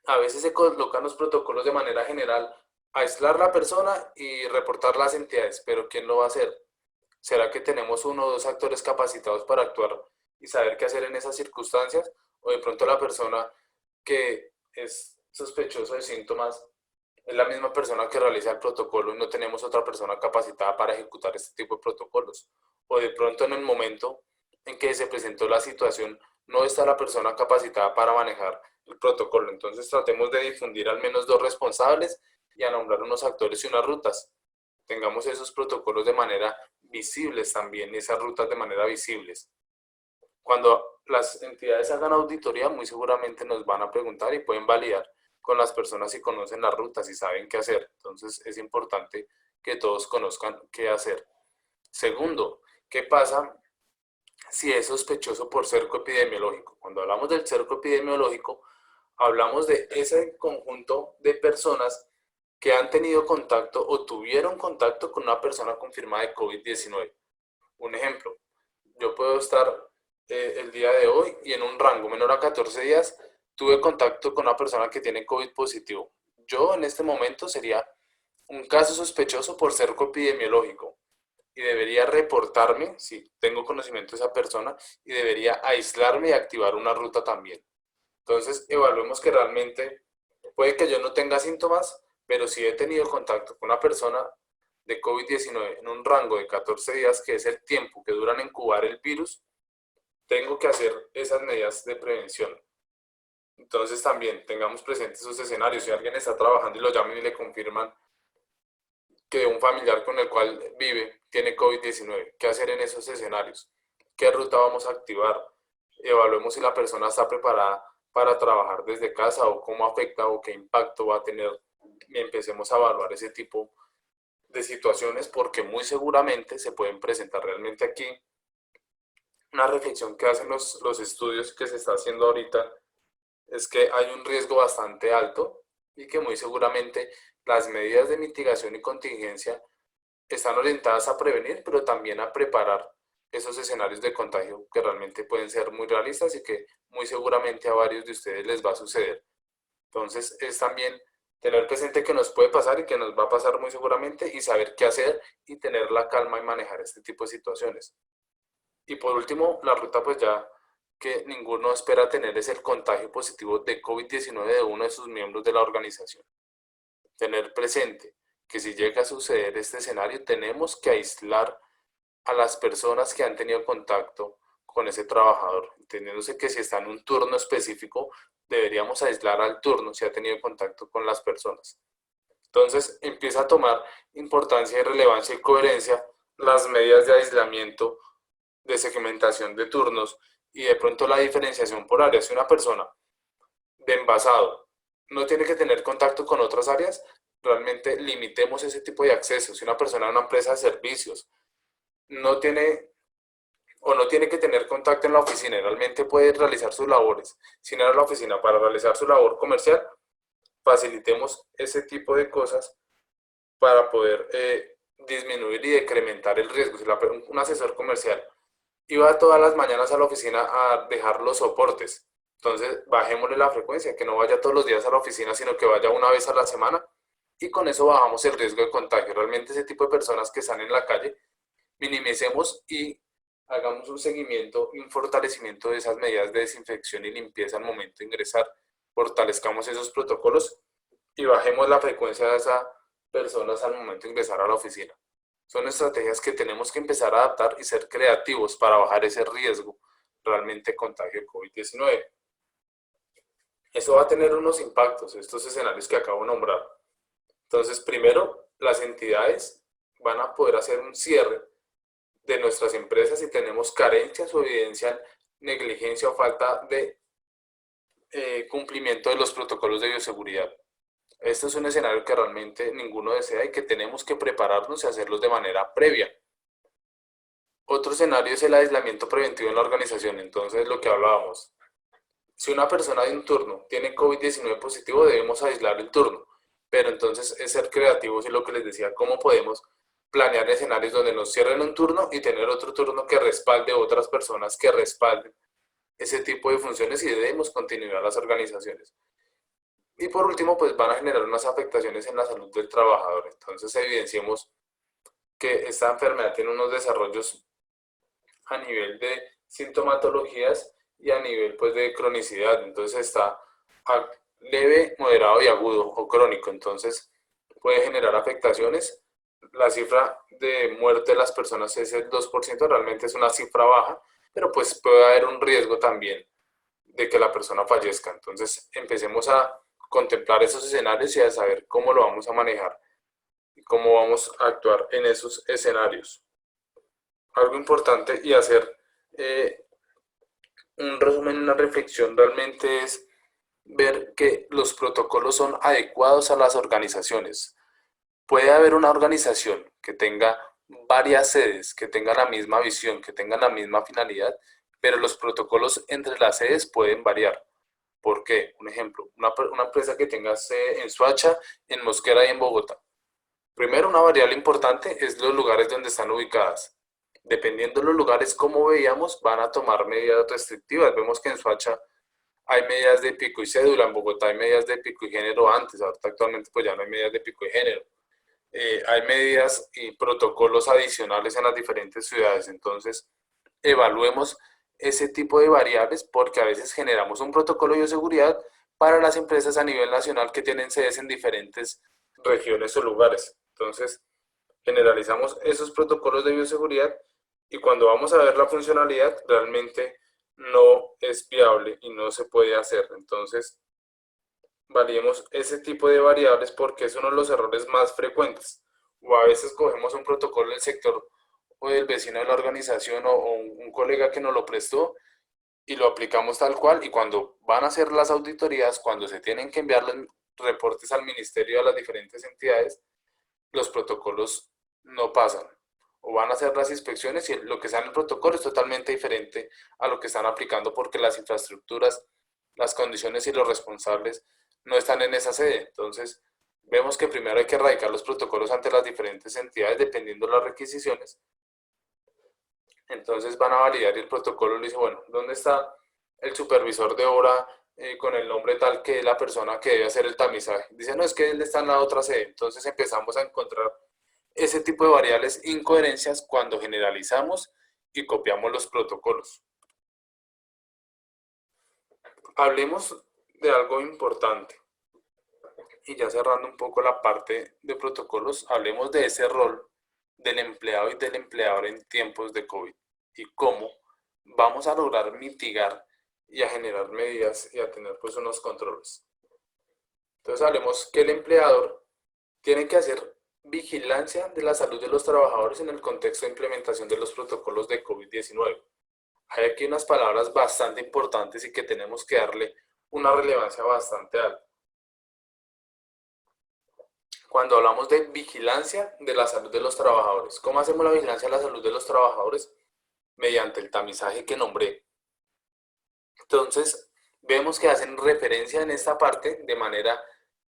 a veces se colocan los protocolos de manera general, aislar la persona y reportar las entidades, pero ¿quién lo va a hacer? ¿Será que tenemos uno o dos actores capacitados para actuar y saber qué hacer en esas circunstancias? ¿O de pronto la persona que es sospechosa de síntomas es la misma persona que realiza el protocolo y no tenemos otra persona capacitada para ejecutar este tipo de protocolos? ¿O de pronto en el momento en que se presentó la situación no está la persona capacitada para manejar el protocolo? Entonces tratemos de difundir al menos 2 responsables y a nombrar unos actores y unas rutas. Tengamos esos protocolos de manera visibles también, y esas rutas de manera visibles. Cuando las entidades hagan auditoría, muy seguramente nos van a preguntar y pueden validar con las personas si conocen las rutas y saben qué hacer. Entonces es importante que todos conozcan qué hacer. Segundo, ¿qué pasa si es sospechoso por cerco epidemiológico? Cuando hablamos del cerco epidemiológico, hablamos de ese conjunto de personas que han tenido contacto o tuvieron contacto con una persona confirmada de COVID-19. Un ejemplo, yo puedo estar el día de hoy y en un rango menor a 14 días tuve contacto con una persona que tiene COVID positivo. Yo en este momento sería un caso sospechoso por cerco epidemiológico y debería reportarme si tengo conocimiento de esa persona y debería aislarme y activar una ruta también. Entonces, evaluemos que realmente puede que yo no tenga síntomas, pero si he tenido contacto con una persona de COVID-19 en un rango de 14 días, que es el tiempo que duran en incubar el virus, tengo que hacer esas medidas de prevención. Entonces también tengamos presentes esos escenarios. Si alguien está trabajando y lo llaman y le confirman que un familiar con el cual vive tiene COVID-19, ¿qué hacer en esos escenarios? ¿Qué ruta vamos a activar? Evaluemos si la persona está preparada para trabajar desde casa o cómo afecta o qué impacto va a tener. Y empecemos a evaluar ese tipo de situaciones, porque muy seguramente se pueden presentar. Realmente aquí una reflexión que hacen los estudios que se está haciendo ahorita es que hay un riesgo bastante alto y que muy seguramente las medidas de mitigación y contingencia están orientadas a prevenir, pero también a preparar esos escenarios de contagio que realmente pueden ser muy realistas y que muy seguramente a varios de ustedes les va a suceder. Entonces es también tener presente que nos puede pasar y que nos va a pasar muy seguramente, y saber qué hacer y tener la calma y manejar este tipo de situaciones. Y por último, la ruta pues ya que ninguno espera tener es el contagio positivo de COVID-19 de uno de sus miembros de la organización. Tener presente que si llega a suceder este escenario, tenemos que aislar a las personas que han tenido contacto con ese trabajador, entendiéndose que si está en un turno específico, deberíamos aislar al turno si ha tenido contacto con las personas. Entonces empieza a tomar importancia y relevancia y coherencia las medidas de aislamiento, de segmentación de turnos y de pronto la diferenciación por áreas. Si una persona de envasado no tiene que tener contacto con otras áreas, realmente limitemos ese tipo de acceso. Si una persona de una empresa de servicios no tiene o no tiene que tener contacto en la oficina y realmente puede realizar sus labores sin ir a la oficina para realizar su labor comercial, facilitemos ese tipo de cosas para poder disminuir y decrementar el riesgo. Si un asesor comercial iba todas las mañanas a la oficina a dejar los soportes, entonces bajémosle la frecuencia, que no vaya todos los días a la oficina, sino que vaya una vez a la semana, y con eso bajamos el riesgo de contagio. Realmente ese tipo de personas que están en la calle, minimicemos y hagamos un seguimiento y un fortalecimiento de esas medidas de desinfección y limpieza al momento de ingresar. Fortalezcamos esos protocolos y bajemos la frecuencia de esas personas al momento de ingresar a la oficina. Son estrategias que tenemos que empezar a adaptar y ser creativos para bajar ese riesgo realmente de contagio de COVID-19. Eso va a tener unos impactos, estos escenarios que acabo de nombrar. Entonces, primero, las entidades van a poder hacer un cierre de nuestras empresas si tenemos carencias o evidencian negligencia o falta de cumplimiento de los protocolos de bioseguridad. Este es un escenario que realmente ninguno desea y que tenemos que prepararnos y hacerlos de manera previa. Otro escenario es el aislamiento preventivo en la organización. Entonces, lo que hablábamos, si una persona de un turno tiene COVID-19 positivo, debemos aislar el turno. Pero entonces es ser creativos y lo que les decía, cómo podemos planear escenarios donde nos cierren un turno y tener otro turno que respalde otras personas que respalden ese tipo de funciones, y debemos continuar las organizaciones. Y por último, pues van a generar unas afectaciones en la salud del trabajador. Entonces evidenciemos que esta enfermedad tiene unos desarrollos a nivel de sintomatologías y a nivel pues de cronicidad. Entonces está leve, moderado y agudo o crónico. Entonces puede generar afectaciones. La cifra de muerte de las personas es el 2%, realmente es una cifra baja, pero pues puede haber un riesgo también de que la persona fallezca. Entonces empecemos a contemplar esos escenarios y a saber cómo lo vamos a manejar y cómo vamos a actuar en esos escenarios. Algo importante y hacer un resumen, una reflexión realmente es ver que los protocolos son adecuados a las organizaciones. Puede haber una organización que tenga varias sedes, que tenga la misma visión, que tenga la misma finalidad, pero los protocolos entre las sedes pueden variar. ¿Por qué? Un ejemplo, una empresa que tenga sede en Soacha, en Mosquera y en Bogotá. Primero, una variable importante es los lugares donde están ubicadas. Dependiendo de los lugares, como veíamos, van a tomar medidas restrictivas. Vemos que en Soacha hay medidas de pico y cédula, en Bogotá hay medidas de pico y género antes, ahorita actualmente pues ya no hay medidas de pico y género. Hay medidas y protocolos adicionales en las diferentes ciudades. Entonces, evaluemos ese tipo de variables, porque a veces generamos un protocolo de bioseguridad para las empresas a nivel nacional que tienen sedes en diferentes regiones o lugares. Entonces, generalizamos esos protocolos de bioseguridad y cuando vamos a ver la funcionalidad realmente no es viable y no se puede hacer. Entonces, validemos ese tipo de variables porque es uno de los errores más frecuentes. O a veces cogemos un protocolo del sector o del vecino de la organización o un colega que nos lo prestó y lo aplicamos tal cual y cuando van a hacer las auditorías, cuando se tienen que enviar los reportes al ministerio y a las diferentes entidades, los protocolos no pasan. O van a hacer las inspecciones y lo que está en el protocolo es totalmente diferente a lo que están aplicando porque las infraestructuras, las condiciones y los responsables no están en esa sede. Entonces, vemos que primero hay que erradicar los protocolos ante las diferentes entidades dependiendo de las requisiciones. Entonces van a validar y el protocolo le dice, bueno, ¿dónde está el supervisor de obra con el nombre tal que es la persona que debe hacer el tamizaje? Dice, no, es que él está en la otra sede. Entonces empezamos a encontrar ese tipo de variables incoherencias cuando generalizamos y copiamos los protocolos. Hablemos de algo importante. Y ya cerrando un poco la parte de protocolos, hablemos de ese rol del empleado y del empleador en tiempos de COVID y cómo vamos a lograr mitigar y a generar medidas y a tener pues unos controles. Entonces hablemos que el empleador tiene que hacer vigilancia de la salud de los trabajadores en el contexto de implementación de los protocolos de COVID-19. Hay aquí unas palabras bastante importantes y que tenemos que darle una relevancia bastante alta. Cuando hablamos de vigilancia de la salud de los trabajadores, ¿cómo hacemos la vigilancia de la salud de los trabajadores? Mediante el tamizaje que nombré. Entonces, vemos que hacen referencia en esta parte de manera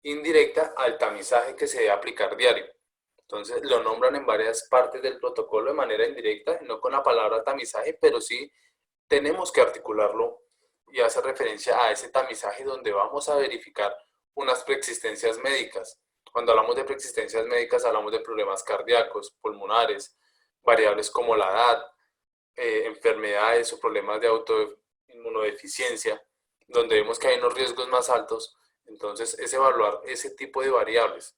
indirecta al tamizaje que se debe aplicar diario. Entonces, lo nombran en varias partes del protocolo de manera indirecta, no con la palabra tamizaje, pero sí tenemos que articularlo y hace referencia a ese tamizaje donde vamos a verificar unas preexistencias médicas. Cuando hablamos de preexistencias médicas, hablamos de problemas cardíacos, pulmonares, variables como la edad, enfermedades o problemas de autoinmunodeficiencia, donde vemos que hay unos riesgos más altos. Entonces, es evaluar ese tipo de variables.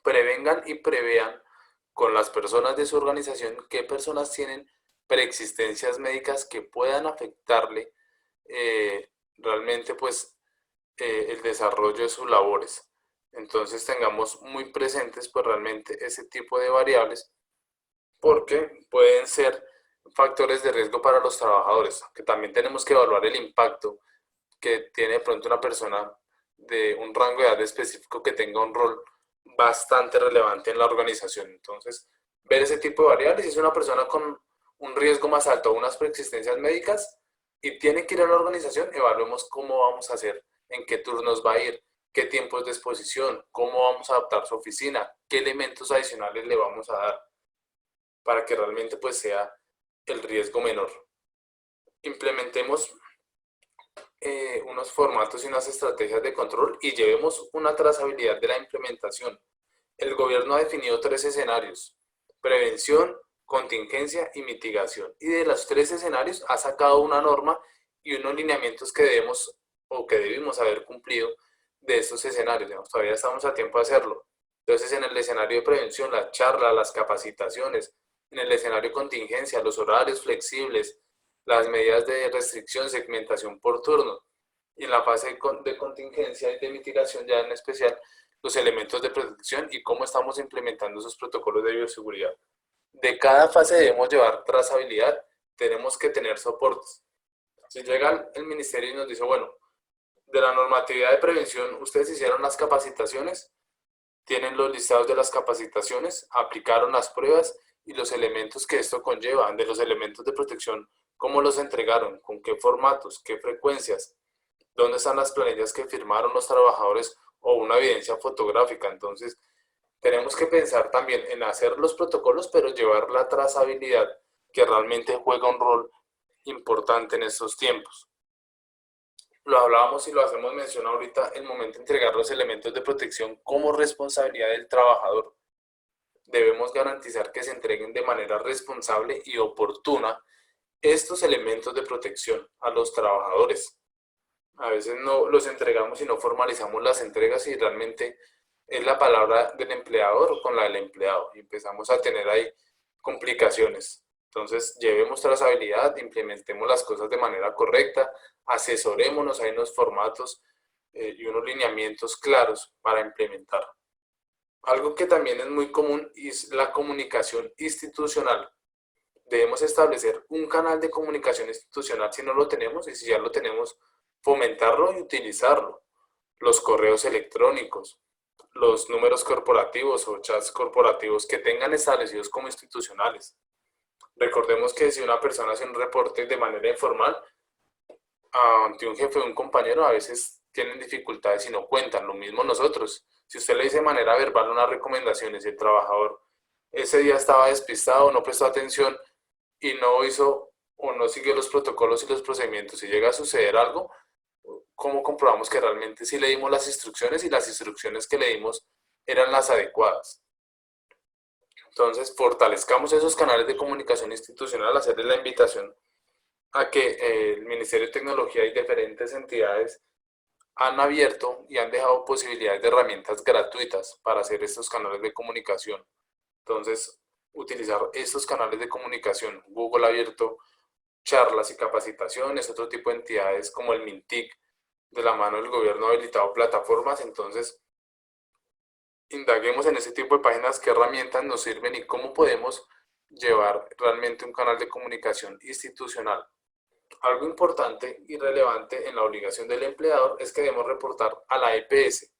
Prevengan y prevean con las personas de su organización qué personas tienen preexistencias médicas que puedan afectarle realmente pues el desarrollo de sus labores. Entonces tengamos muy presentes pues realmente ese tipo de variables porque pueden ser factores de riesgo para los trabajadores, que también tenemos que evaluar el impacto que tiene de pronto una persona de un rango de edad específico que tenga un rol bastante relevante en la organización. Entonces, ver ese tipo de variables, si es una persona con un riesgo más alto o unas preexistencias médicas y tiene que ir a la organización, evaluemos cómo vamos a hacer, en qué turnos va a ir, qué tiempos de exposición, cómo vamos a adaptar su oficina, qué elementos adicionales le vamos a dar para que realmente pues sea el riesgo menor. Implementemos unos formatos y unas estrategias de control y llevemos una trazabilidad de la implementación. El gobierno ha definido 3 escenarios: prevención, contingencia y mitigación. Y de los 3 escenarios ha sacado una norma y unos lineamientos que debemos o que debimos haber cumplido de estos escenarios. Digamos, todavía estamos a tiempo de hacerlo. Entonces, en el escenario de prevención, la charla, las capacitaciones; en el escenario de contingencia, los horarios flexibles, las medidas de restricción, segmentación por turno; y en la fase de contingencia y de mitigación ya en especial, los elementos de protección y cómo estamos implementando esos protocolos de bioseguridad. De cada fase debemos llevar trazabilidad, tenemos que tener soportes. Si llega el ministerio y nos dice, bueno, de la normatividad de prevención, ustedes hicieron las capacitaciones, tienen los listados de las capacitaciones, aplicaron las pruebas y los elementos que esto conlleva, de los elementos de protección, cómo los entregaron, con qué formatos, qué frecuencias, dónde están las planillas que firmaron los trabajadores o una evidencia fotográfica. Entonces, tenemos que pensar también en hacer los protocolos, pero llevar la trazabilidad que realmente juega un rol importante en estos tiempos. Lo hablábamos y lo hacemos mención ahorita, el momento de entregar los elementos de protección como responsabilidad del trabajador. Debemos garantizar que se entreguen de manera responsable y oportuna estos elementos de protección a los trabajadores. A veces no los entregamos y no formalizamos las entregas y realmente es la palabra del empleador con la del empleado y empezamos a tener ahí complicaciones. Entonces, llevemos trazabilidad, implementemos las cosas de manera correcta, asesorémonos, hay unos formatos y unos lineamientos claros para implementar. Algo que también es muy común es la comunicación institucional. Debemos establecer un canal de comunicación institucional si no lo tenemos, y si ya lo tenemos, fomentarlo y utilizarlo. Los correos electrónicos, los números corporativos o chats corporativos que tengan establecidos como institucionales. Recordemos que si una persona hace un reporte de manera informal ante un jefe o un compañero, a veces tienen dificultades y no cuentan. Lo mismo nosotros. Si usted le dice de manera verbal unas recomendaciones y el trabajador ese día estaba despistado, no prestó atención y no hizo o no siguió los protocolos y los procedimientos y llega a suceder algo, ¿cómo comprobamos que realmente sí le dimos las instrucciones y las instrucciones que le dimos eran las adecuadas? Entonces, fortalezcamos esos canales de comunicación institucional, hacerles la invitación a que el Ministerio de Tecnología y diferentes entidades han abierto y han dejado posibilidades de herramientas gratuitas para hacer estos canales de comunicación. Entonces, utilizar estos canales de comunicación. Google ha abierto charlas y capacitaciones, otro tipo de entidades como el MINTIC, de la mano del gobierno ha habilitado plataformas. Entonces, indaguemos en ese tipo de páginas qué herramientas nos sirven y cómo podemos llevar realmente un canal de comunicación institucional. Algo importante y relevante en la obligación del empleador es que debemos reportar a la EPS,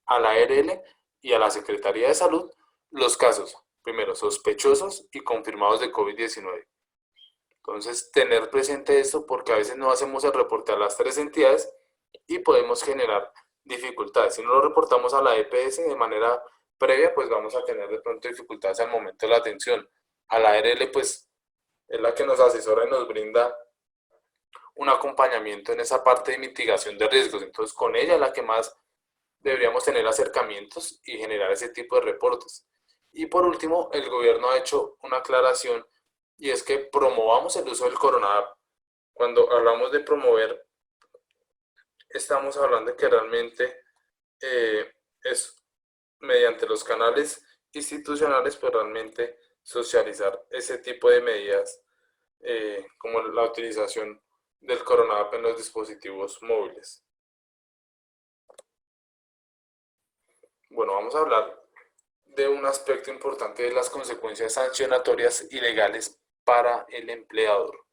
a la ARL y a la Secretaría de Salud los casos, primero, sospechosos y confirmados de COVID-19. Entonces, tener presente esto porque a veces no hacemos el reporte a las tres entidades y podemos generar dificultades. Si no lo reportamos a la EPS de manera previa, pues vamos a tener de pronto dificultades al momento de la atención. A la ARL, pues, es la que nos asesora y nos brinda un acompañamiento en esa parte de mitigación de riesgos. Entonces, con ella es la que más deberíamos tener acercamientos y generar ese tipo de reportes. Y por último, el gobierno ha hecho una aclaración y es que promovamos el uso del Corona. Cuando hablamos de promover, estamos hablando de que realmente es mediante los canales institucionales, pues realmente socializar ese tipo de medidas como la utilización del Corona en los dispositivos móviles. Bueno, vamos a hablar de un aspecto importante de las consecuencias sancionatorias y legales para el empleador.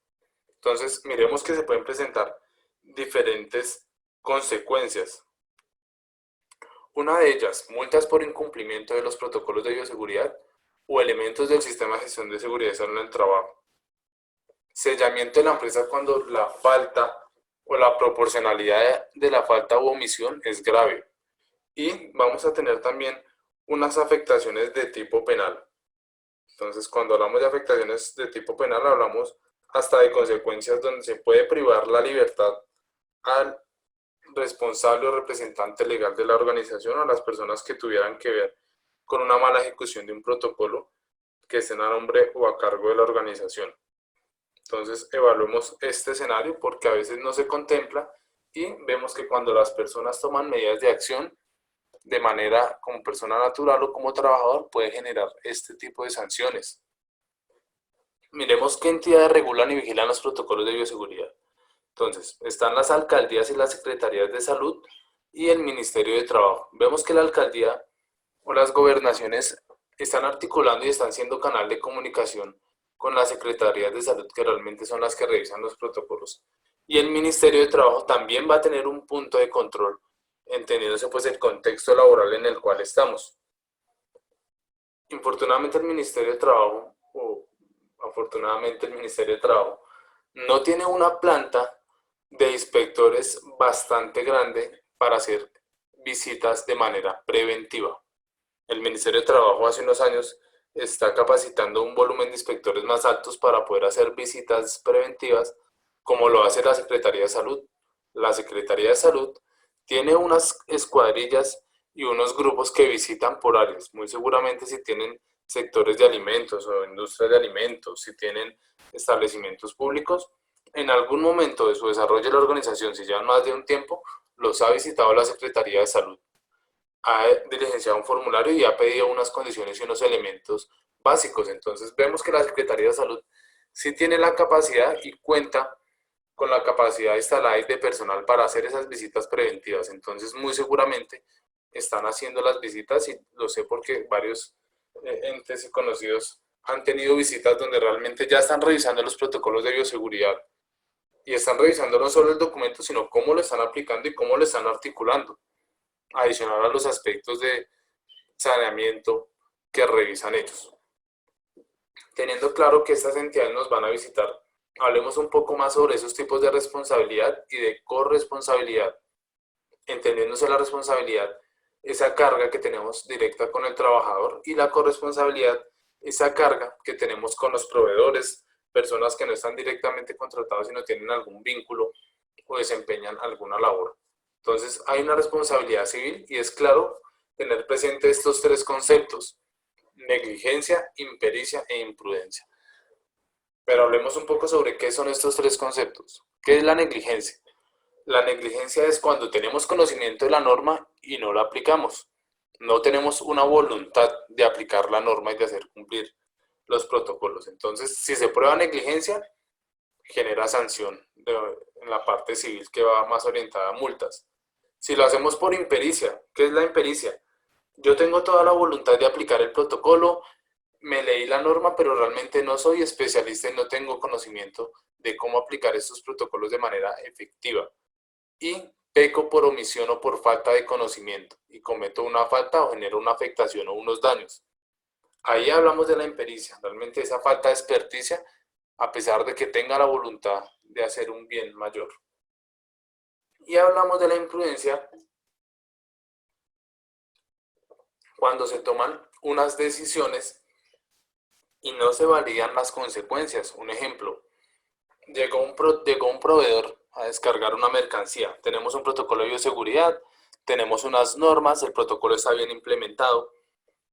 Entonces, miremos que se pueden presentar diferentes consecuencias. Una de ellas, multas por incumplimiento de los protocolos de bioseguridad o elementos del sistema de gestión de seguridad y salud en el trabajo. Sellamiento de la empresa cuando la falta o la proporcionalidad de la falta u omisión es grave. Y vamos a tener también unas afectaciones de tipo penal. Entonces, cuando hablamos de afectaciones de tipo penal, hablamos hasta de consecuencias donde se puede privar la libertad al responsable o representante legal de la organización o a las personas que tuvieran que ver con una mala ejecución de un protocolo que estén a nombre o a cargo de la organización. Entonces, evaluemos este escenario porque a veces no se contempla y vemos que cuando las personas toman medidas de acción de manera como persona natural o como trabajador puede generar este tipo de sanciones. Miremos qué entidades regulan y vigilan los protocolos de bioseguridad. Entonces, están las alcaldías y las secretarías de salud y el Ministerio de Trabajo. Vemos que la alcaldía o las gobernaciones están articulando y están siendo canal de comunicación con las secretarías de salud, que realmente son las que revisan los protocolos. Y el Ministerio de Trabajo también va a tener un punto de control, entendiéndose pues el contexto laboral en el cual estamos. Infortunadamente el Ministerio de Trabajo, o afortunadamente el Ministerio de Trabajo, no tiene una planta de inspectores bastante grande para hacer visitas de manera preventiva. El Ministerio de Trabajo hace unos años está capacitando un volumen de inspectores más altos para poder hacer visitas preventivas, como lo hace la Secretaría de Salud. La Secretaría de Salud tiene unas escuadrillas y unos grupos que visitan por áreas. Muy seguramente si tienen sectores de alimentos o industrias de alimentos, si tienen establecimientos públicos, en algún momento de su desarrollo de la organización, si llevan más de un tiempo, los ha visitado la Secretaría de Salud. ha diligenciado un formulario y ha pedido unas condiciones y unos elementos básicos. Entonces vemos que la Secretaría de Salud sí tiene la capacidad y cuenta con la capacidad instalada y de personal para hacer esas visitas preventivas. Entonces muy seguramente están haciendo las visitas y lo sé porque varios entes y conocidos han tenido visitas donde realmente ya están revisando los protocolos de bioseguridad y están revisando no solo el documento, sino cómo lo están aplicando y cómo lo están articulando, adicional a los aspectos de saneamiento que revisan ellos. Teniendo claro que estas entidades nos van a visitar, hablemos un poco más sobre esos tipos de responsabilidad y de corresponsabilidad. Entendiéndose la responsabilidad, esa carga que tenemos directa con el trabajador, y la corresponsabilidad, esa carga que tenemos con los proveedores, personas que no están directamente contratadas sino tienen algún vínculo o desempeñan alguna labor. Entonces hay una responsabilidad civil y es claro tener presente estos tres conceptos: negligencia, impericia e imprudencia. Pero hablemos un poco sobre qué son estos tres conceptos. ¿Qué es la negligencia? La negligencia es cuando tenemos conocimiento de la norma y no la aplicamos. No tenemos una voluntad de aplicar la norma y de hacer cumplir los protocolos. Entonces, si se prueba negligencia, genera sanción en la parte civil que va más orientada a multas. Si lo hacemos por impericia, ¿qué es la impericia? Yo tengo toda la voluntad de aplicar el protocolo, me leí la norma, pero realmente no soy especialista y no tengo conocimiento de cómo aplicar estos protocolos de manera efectiva. Y peco por omisión o por falta de conocimiento y cometo una falta o genero una afectación o unos daños. Ahí hablamos de la impericia, realmente esa falta de experticia, a pesar de que tenga la voluntad de hacer un bien mayor. Y hablamos de la imprudencia cuando se toman unas decisiones y no se validan las consecuencias. Un ejemplo, llegó un proveedor a descargar una mercancía. Tenemos un protocolo de bioseguridad, tenemos unas normas, el protocolo está bien implementado,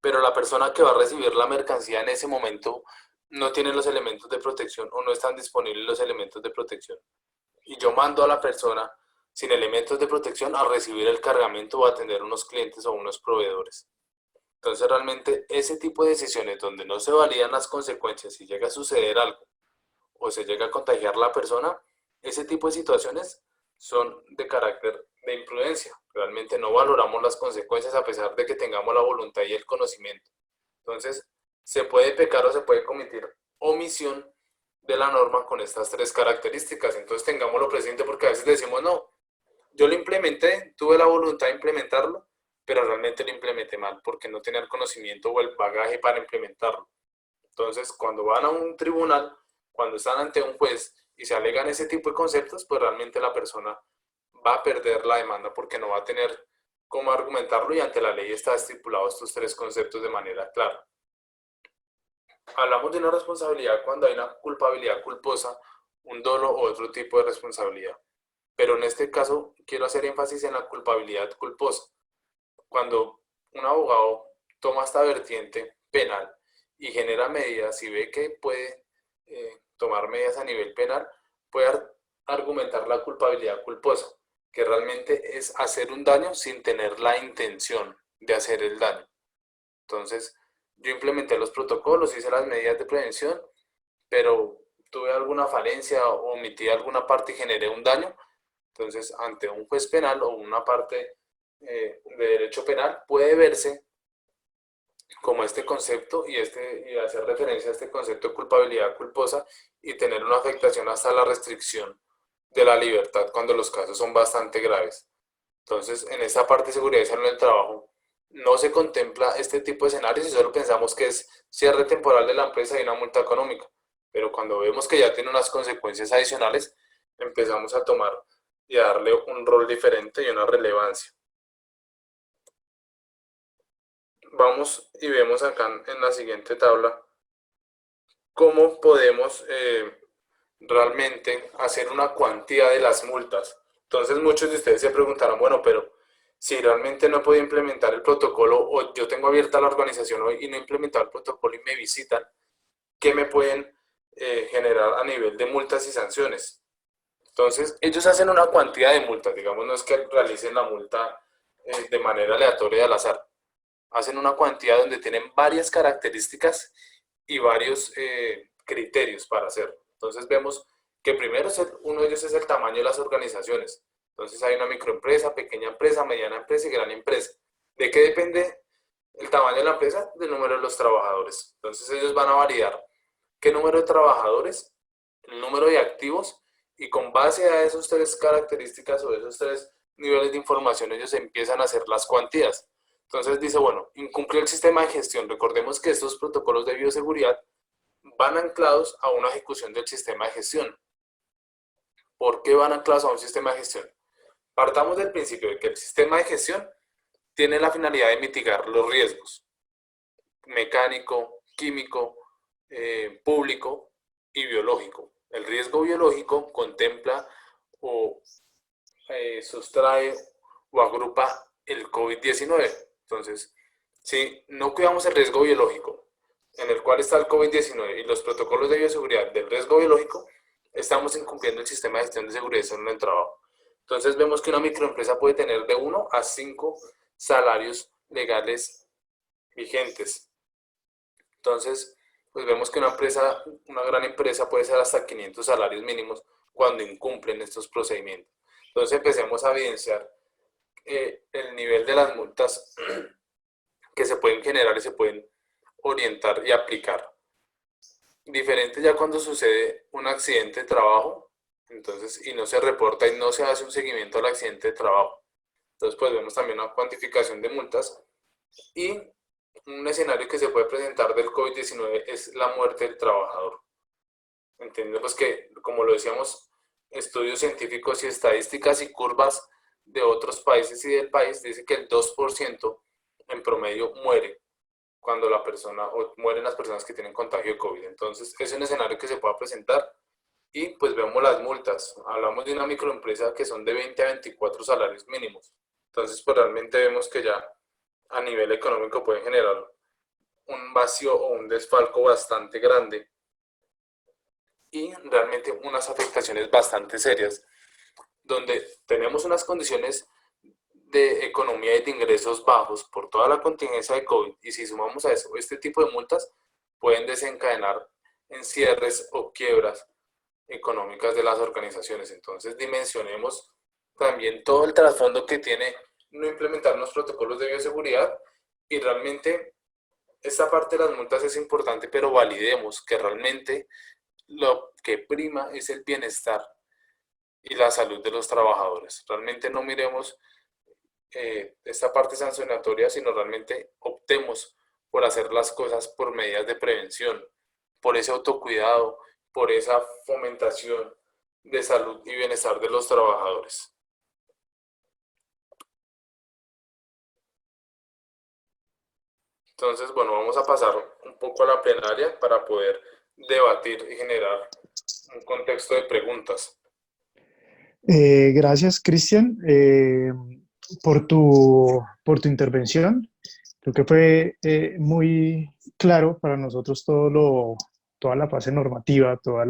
pero la persona que va a recibir la mercancía en ese momento no tiene los elementos de protección o no están disponibles los elementos de protección. Y yo mando a la persona sin elementos de protección a recibir el cargamento o a atender unos clientes o unos proveedores. Entonces realmente ese tipo de decisiones donde no se validan las consecuencias y llega a suceder algo o se llega a contagiar la persona, ese tipo de situaciones son de carácter de imprudencia. Realmente no valoramos las consecuencias a pesar de que tengamos la voluntad y el conocimiento. Entonces, se puede pecar o se puede cometer omisión de la norma con estas tres características. Entonces, tengámoslo presente porque a veces decimos, no, yo lo implementé, tuve la voluntad de implementarlo, pero realmente lo implementé mal porque no tenía el conocimiento o el bagaje para implementarlo. Entonces, cuando van a un tribunal, cuando están ante un juez y se alegan ese tipo de conceptos, pues realmente la persona va a perder la demanda porque no va a tener cómo argumentarlo y ante la ley está estipulado estos tres conceptos de manera clara. Hablamos de una responsabilidad cuando hay una culpabilidad culposa, un dolo o otro tipo de responsabilidad. Pero en este caso quiero hacer énfasis en la culpabilidad culposa. Cuando un abogado toma esta vertiente penal y genera medidas y ve que puede tomar medidas a nivel penal, puede argumentar la culpabilidad culposa, que realmente es hacer un daño sin tener la intención de hacer el daño. Entonces, yo implementé los protocolos, hice las medidas de prevención, pero tuve alguna falencia o omití alguna parte y generé un daño. Entonces, ante un juez penal o una parte de derecho penal, puede verse como este concepto y hacer referencia a este concepto de culpabilidad culposa y tener una afectación hasta la restricción de la libertad cuando los casos son bastante graves. Entonces, en esta parte de seguridad y salud en el trabajo, no se contempla este tipo de escenarios y solo pensamos que es cierre temporal de la empresa y una multa económica. Pero cuando vemos que ya tiene unas consecuencias adicionales, empezamos a tomar y a darle un rol diferente y una relevancia. Vamos y vemos acá en la siguiente tabla cómo podemos realmente hacer una cuantía de las multas. Entonces muchos de ustedes se preguntarán, bueno, pero si realmente no puedo implementar el protocolo o yo tengo abierta la organización hoy y no he implementado el protocolo y me visitan, ¿qué me pueden generar a nivel de multas y sanciones? Entonces ellos hacen una cuantía de multas, digamos, no es que realicen la multa de manera aleatoria y al azar. Hacen una cuantía donde tienen varias características y varios criterios para hacerlo. Entonces vemos que primero uno de ellos es el tamaño de las organizaciones. Entonces hay una microempresa, pequeña empresa, mediana empresa y gran empresa. ¿De qué depende el tamaño de la empresa? Del número de los trabajadores. Entonces ellos van a validar qué número de trabajadores, el número de activos, y con base a esas tres características o esos tres niveles de información ellos empiezan a hacer las cuantías. Entonces dice, bueno, incumplió el sistema de gestión. Recordemos que estos protocolos de bioseguridad van anclados a una ejecución del sistema de gestión. ¿Por qué van anclados a un sistema de gestión? Partamos del principio de que el sistema de gestión tiene la finalidad de mitigar los riesgos mecánico, químico, público y biológico. El riesgo biológico contempla o sustrae o agrupa el COVID-19. Entonces, si no cuidamos el riesgo biológico en el cual está el COVID-19 y los protocolos de bioseguridad del riesgo biológico, estamos incumpliendo el sistema de gestión de seguridad en el trabajo. Entonces vemos que una microempresa puede tener de 1 a 5 salarios legales vigentes. Entonces, pues vemos que una gran empresa puede ser hasta 500 salarios mínimos cuando incumplen estos procedimientos. Entonces empecemos a evidenciar el nivel de las multas que se pueden generar y se pueden orientar y aplicar. Diferente ya cuando sucede un accidente de trabajo, entonces, y no se reporta y no se hace un seguimiento al accidente de trabajo. Entonces, pues vemos también una cuantificación de multas y un escenario que se puede presentar del COVID-19 es la muerte del trabajador. Entendemos que, como lo decíamos, estudios científicos y estadísticas y curvas de otros países y del país dice que el 2% en promedio muere cuando la persona, o mueren las personas que tienen contagio de COVID. Entonces, es un escenario que se pueda presentar y pues vemos las multas. Hablamos de una microempresa que son de 20 a 24 salarios mínimos. Entonces, pues realmente vemos que ya a nivel económico pueden generar un vacío o un desfalco bastante grande y realmente unas afectaciones bastante serias, donde tenemos unas condiciones de economía y de ingresos bajos por toda la contingencia de COVID, y si sumamos a eso este tipo de multas, pueden desencadenar en cierres o quiebras económicas de las organizaciones. Entonces dimensionemos también todo el trasfondo que tiene no implementar los protocolos de bioseguridad, y realmente esta parte de las multas es importante, pero validemos que realmente lo que prima es el bienestar y la salud de los trabajadores. Realmente no miremos esta parte sancionatoria, sino realmente optemos por hacer las cosas por medidas de prevención, por ese autocuidado, por esa fomentación de salud y bienestar de los trabajadores. Entonces, bueno, vamos a pasar un poco a la plenaria para poder debatir y generar un contexto de preguntas. Gracias, Cristian, por tu intervención. Creo que fue muy claro para nosotros toda la fase normativa, todas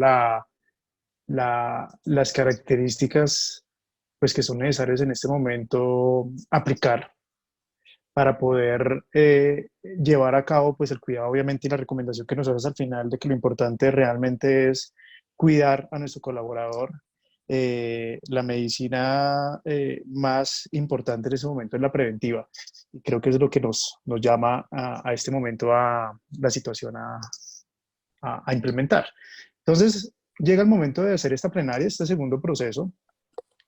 las características pues, que son necesarias en este momento aplicar para poder llevar a cabo pues, el cuidado, obviamente, y la recomendación que nos haces al final de que lo importante realmente es cuidar a nuestro colaborador. La medicina más importante en ese momento es la preventiva, y creo que es lo que nos llama a este momento a la situación a implementar. Entonces, llega el momento de hacer esta plenaria, este segundo proceso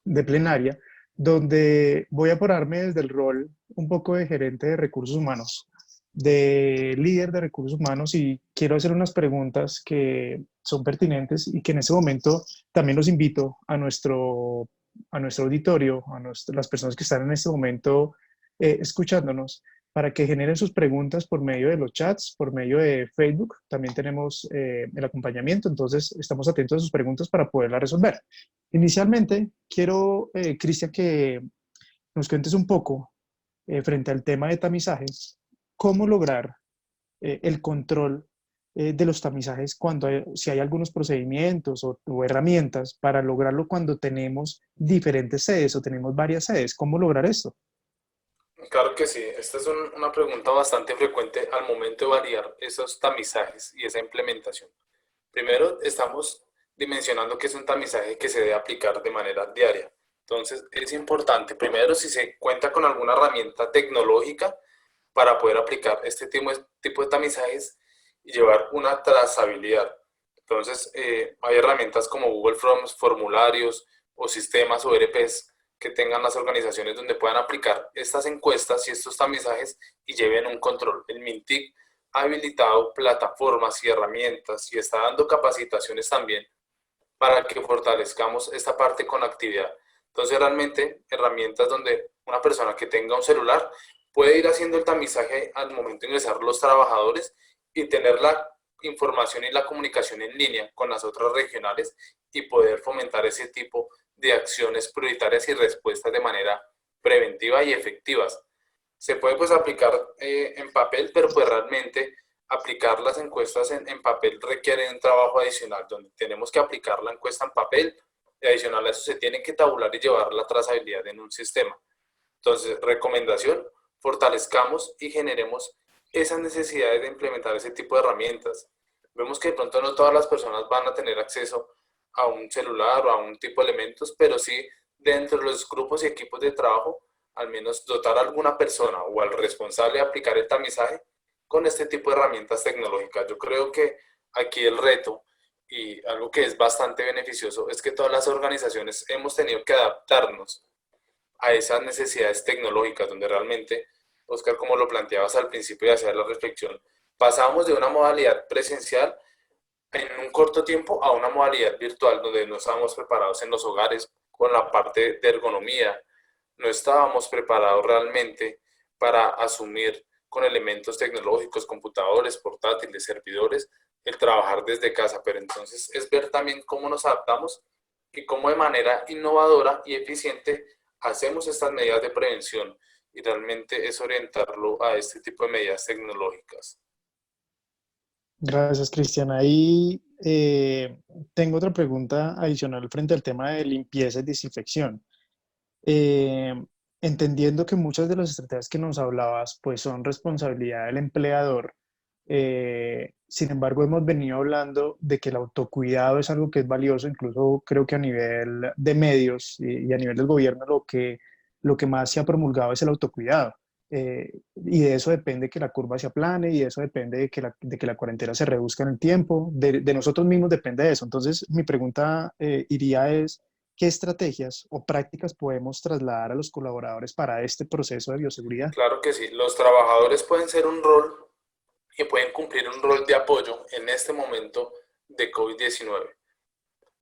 de plenaria, donde voy a pararme desde el rol un poco de gerente de recursos humanos, de líder de recursos humanos, y quiero hacer unas preguntas que son pertinentes y que en ese momento también los invito a nuestro auditorio, las personas que están en este momento escuchándonos, para que generen sus preguntas por medio de los chats, por medio de Facebook. También tenemos el acompañamiento, entonces estamos atentos a sus preguntas para poderlas resolver. Inicialmente, quiero, Cristian, que nos cuentes un poco frente al tema de tamizajes, cómo lograr el control de los tamizajes si hay algunos procedimientos o herramientas para lograrlo cuando tenemos diferentes sedes o tenemos varias sedes. ¿Cómo lograr esto? Claro que sí, esta es una pregunta bastante frecuente al momento de validar esos tamizajes y esa implementación. Primero, estamos dimensionando que es un tamizaje que se debe aplicar de manera diaria. Entonces, es importante, primero, si se cuenta con alguna herramienta tecnológica para poder aplicar este tipo de tamizajes y llevar una trazabilidad. Entonces, hay herramientas como Google Forms, formularios o sistemas o ERPs que tengan las organizaciones donde puedan aplicar estas encuestas y estos tamizajes y lleven un control. El MINTIC ha habilitado plataformas y herramientas y está dando capacitaciones también para que fortalezcamos esta parte con actividad. Entonces, realmente, herramientas donde una persona que tenga un celular puede ir haciendo el tamizaje al momento de ingresar los trabajadores y tener la información y la comunicación en línea con las otras regionales y poder fomentar ese tipo de acciones prioritarias y respuestas de manera preventiva y efectivas. Se puede pues aplicar en papel, pero pues realmente aplicar las encuestas en papel requiere un trabajo adicional, donde tenemos que aplicar la encuesta en papel y adicional a eso se tiene que tabular y llevar la trazabilidad en un sistema. Entonces, recomendación, fortalezcamos y generemos esas necesidades de implementar ese tipo de herramientas. Vemos que de pronto no todas las personas van a tener acceso a un celular o a un tipo de elementos, pero sí dentro de los grupos y equipos de trabajo, al menos dotar a alguna persona o al responsable de aplicar el tamizaje con este tipo de herramientas tecnológicas. Yo creo que aquí el reto y algo que es bastante beneficioso es que todas las organizaciones hemos tenido que adaptarnos a esas necesidades tecnológicas, donde realmente, Oscar, como lo planteabas al principio y hacía la reflexión, pasamos de una modalidad presencial en un corto tiempo a una modalidad virtual, donde no estábamos preparados en los hogares con la parte de ergonomía, no estábamos preparados realmente para asumir con elementos tecnológicos, computadores, portátiles, servidores, el trabajar desde casa, pero entonces es ver también cómo nos adaptamos y cómo de manera innovadora y eficiente hacemos estas medidas de prevención y realmente es orientarlo a este tipo de medidas tecnológicas. Gracias, Cristian. Ahí tengo otra pregunta adicional frente al tema de limpieza y desinfección. Eh, Entendiendo que muchas de las estrategias que nos hablabas pues son responsabilidad del empleador, sin embargo hemos venido hablando de que el autocuidado es algo que es valioso, incluso creo que a nivel de medios y a nivel del gobierno lo que más se ha promulgado es el autocuidado. Y de eso depende que la curva se aplane y de eso depende de que la cuarentena se reduzca en el tiempo, de nosotros mismos depende de eso. Entonces mi pregunta iría es, ¿qué estrategias o prácticas podemos trasladar a los colaboradores para este proceso de bioseguridad? Claro que sí, los trabajadores pueden ser un rol y pueden cumplir un rol de apoyo en este momento de COVID-19.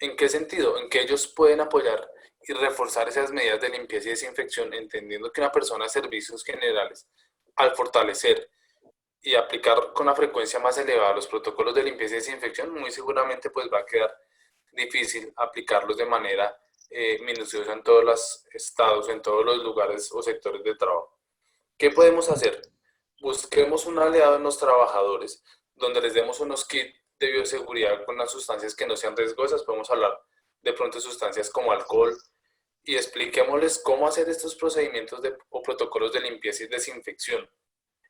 ¿En qué sentido? En que ellos pueden apoyar y reforzar esas medidas de limpieza y desinfección, entendiendo que una persona de servicios generales, al fortalecer y aplicar con la frecuencia más elevada los protocolos de limpieza y desinfección, muy seguramente pues va a quedar difícil aplicarlos de manera minuciosa en todos los estados, en todos los lugares o sectores de trabajo. ¿Qué podemos hacer? Busquemos un aliado en los trabajadores, donde les demos unos kits de bioseguridad con las sustancias que no sean riesgosas. Podemos hablar de pronto de sustancias como alcohol y expliquémosles cómo hacer estos procedimientos o protocolos de limpieza y desinfección.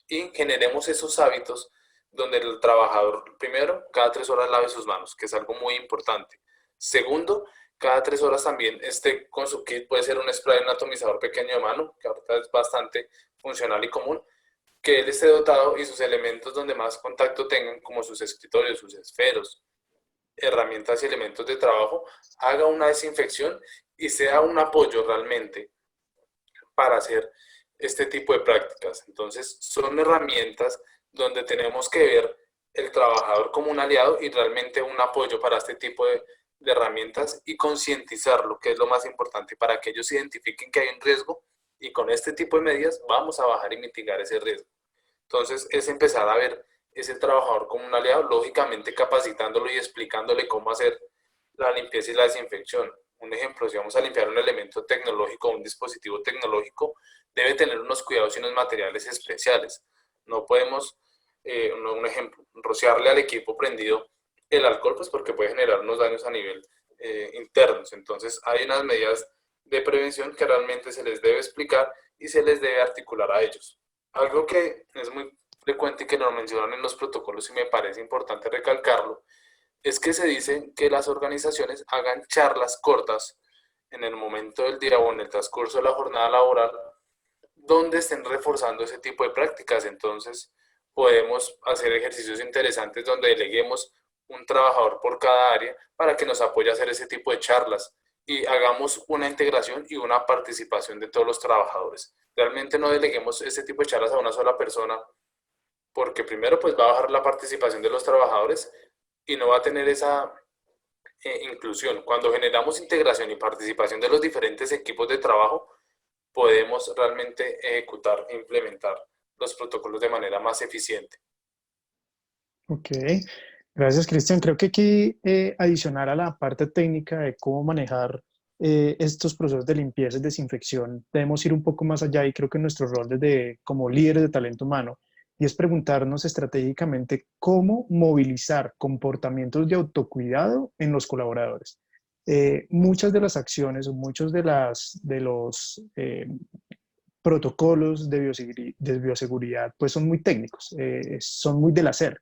Y generemos esos hábitos donde el trabajador, primero, cada 3 horas lave sus manos, que es algo muy importante. Segundo, cada 3 horas también esté con su kit, puede ser un spray, un atomizador pequeño de mano, que ahorita es bastante funcional y común, que él esté dotado y sus elementos donde más contacto tengan, como sus escritorios, sus esferos, herramientas y elementos de trabajo, haga una desinfección y sea un apoyo realmente para hacer este tipo de prácticas. Entonces, son herramientas donde tenemos que ver el trabajador como un aliado y realmente un apoyo para este tipo de herramientas y concientizarlo, que es lo más importante, para que ellos identifiquen que hay un riesgo y con este tipo de medidas vamos a bajar y mitigar ese riesgo. Entonces, es empezar a ver ese trabajador como un aliado, lógicamente capacitándolo y explicándole cómo hacer la limpieza y la desinfección. Un ejemplo, si vamos a limpiar un elemento tecnológico o un dispositivo tecnológico, debe tener unos cuidados y unos materiales especiales. No podemos, un ejemplo, rociarle al equipo prendido el alcohol, pues porque puede generar unos daños a nivel internos. Entonces, hay unas medidas de prevención que realmente se les debe explicar y se les debe articular a ellos. Algo que es muy frecuente y que nos mencionan en los protocolos y me parece importante recalcarlo, es que se dice que las organizaciones hagan charlas cortas en el momento del día o en el transcurso de la jornada laboral donde estén reforzando ese tipo de prácticas. Entonces, podemos hacer ejercicios interesantes donde deleguemos un trabajador por cada área para que nos apoye a hacer ese tipo de charlas y hagamos una integración y una participación de todos los trabajadores. Realmente no deleguemos ese tipo de charlas a una sola persona porque primero pues va a bajar la participación de los trabajadores y no va a tener esa inclusión. Cuando generamos integración y participación de los diferentes equipos de trabajo, podemos realmente ejecutar e implementar los protocolos de manera más eficiente. Ok, gracias Cristian. Creo que aquí adicionar a la parte técnica de cómo manejar estos procesos de limpieza y desinfección, debemos ir un poco más allá y creo que nuestro rol desde como líderes de talento humano y es preguntarnos estratégicamente cómo movilizar comportamientos de autocuidado en los colaboradores. Muchas de las acciones o muchos de los protocolos de bioseguridad pues son muy técnicos, son muy del hacer.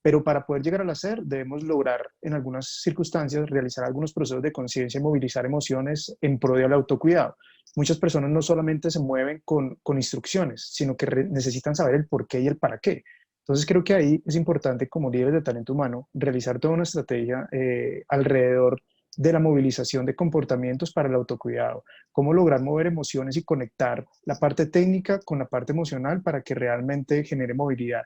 Pero para poder llegar al hacer, debemos lograr, en algunas circunstancias, realizar algunos procesos de conciencia y movilizar emociones en pro del autocuidado. Muchas personas no solamente se mueven con instrucciones, sino que necesitan saber el por qué y el para qué. Entonces creo que ahí es importante, como líderes de talento humano, realizar toda una estrategia alrededor de la movilización de comportamientos para el autocuidado, cómo lograr mover emociones y conectar la parte técnica con la parte emocional para que realmente genere movilidad.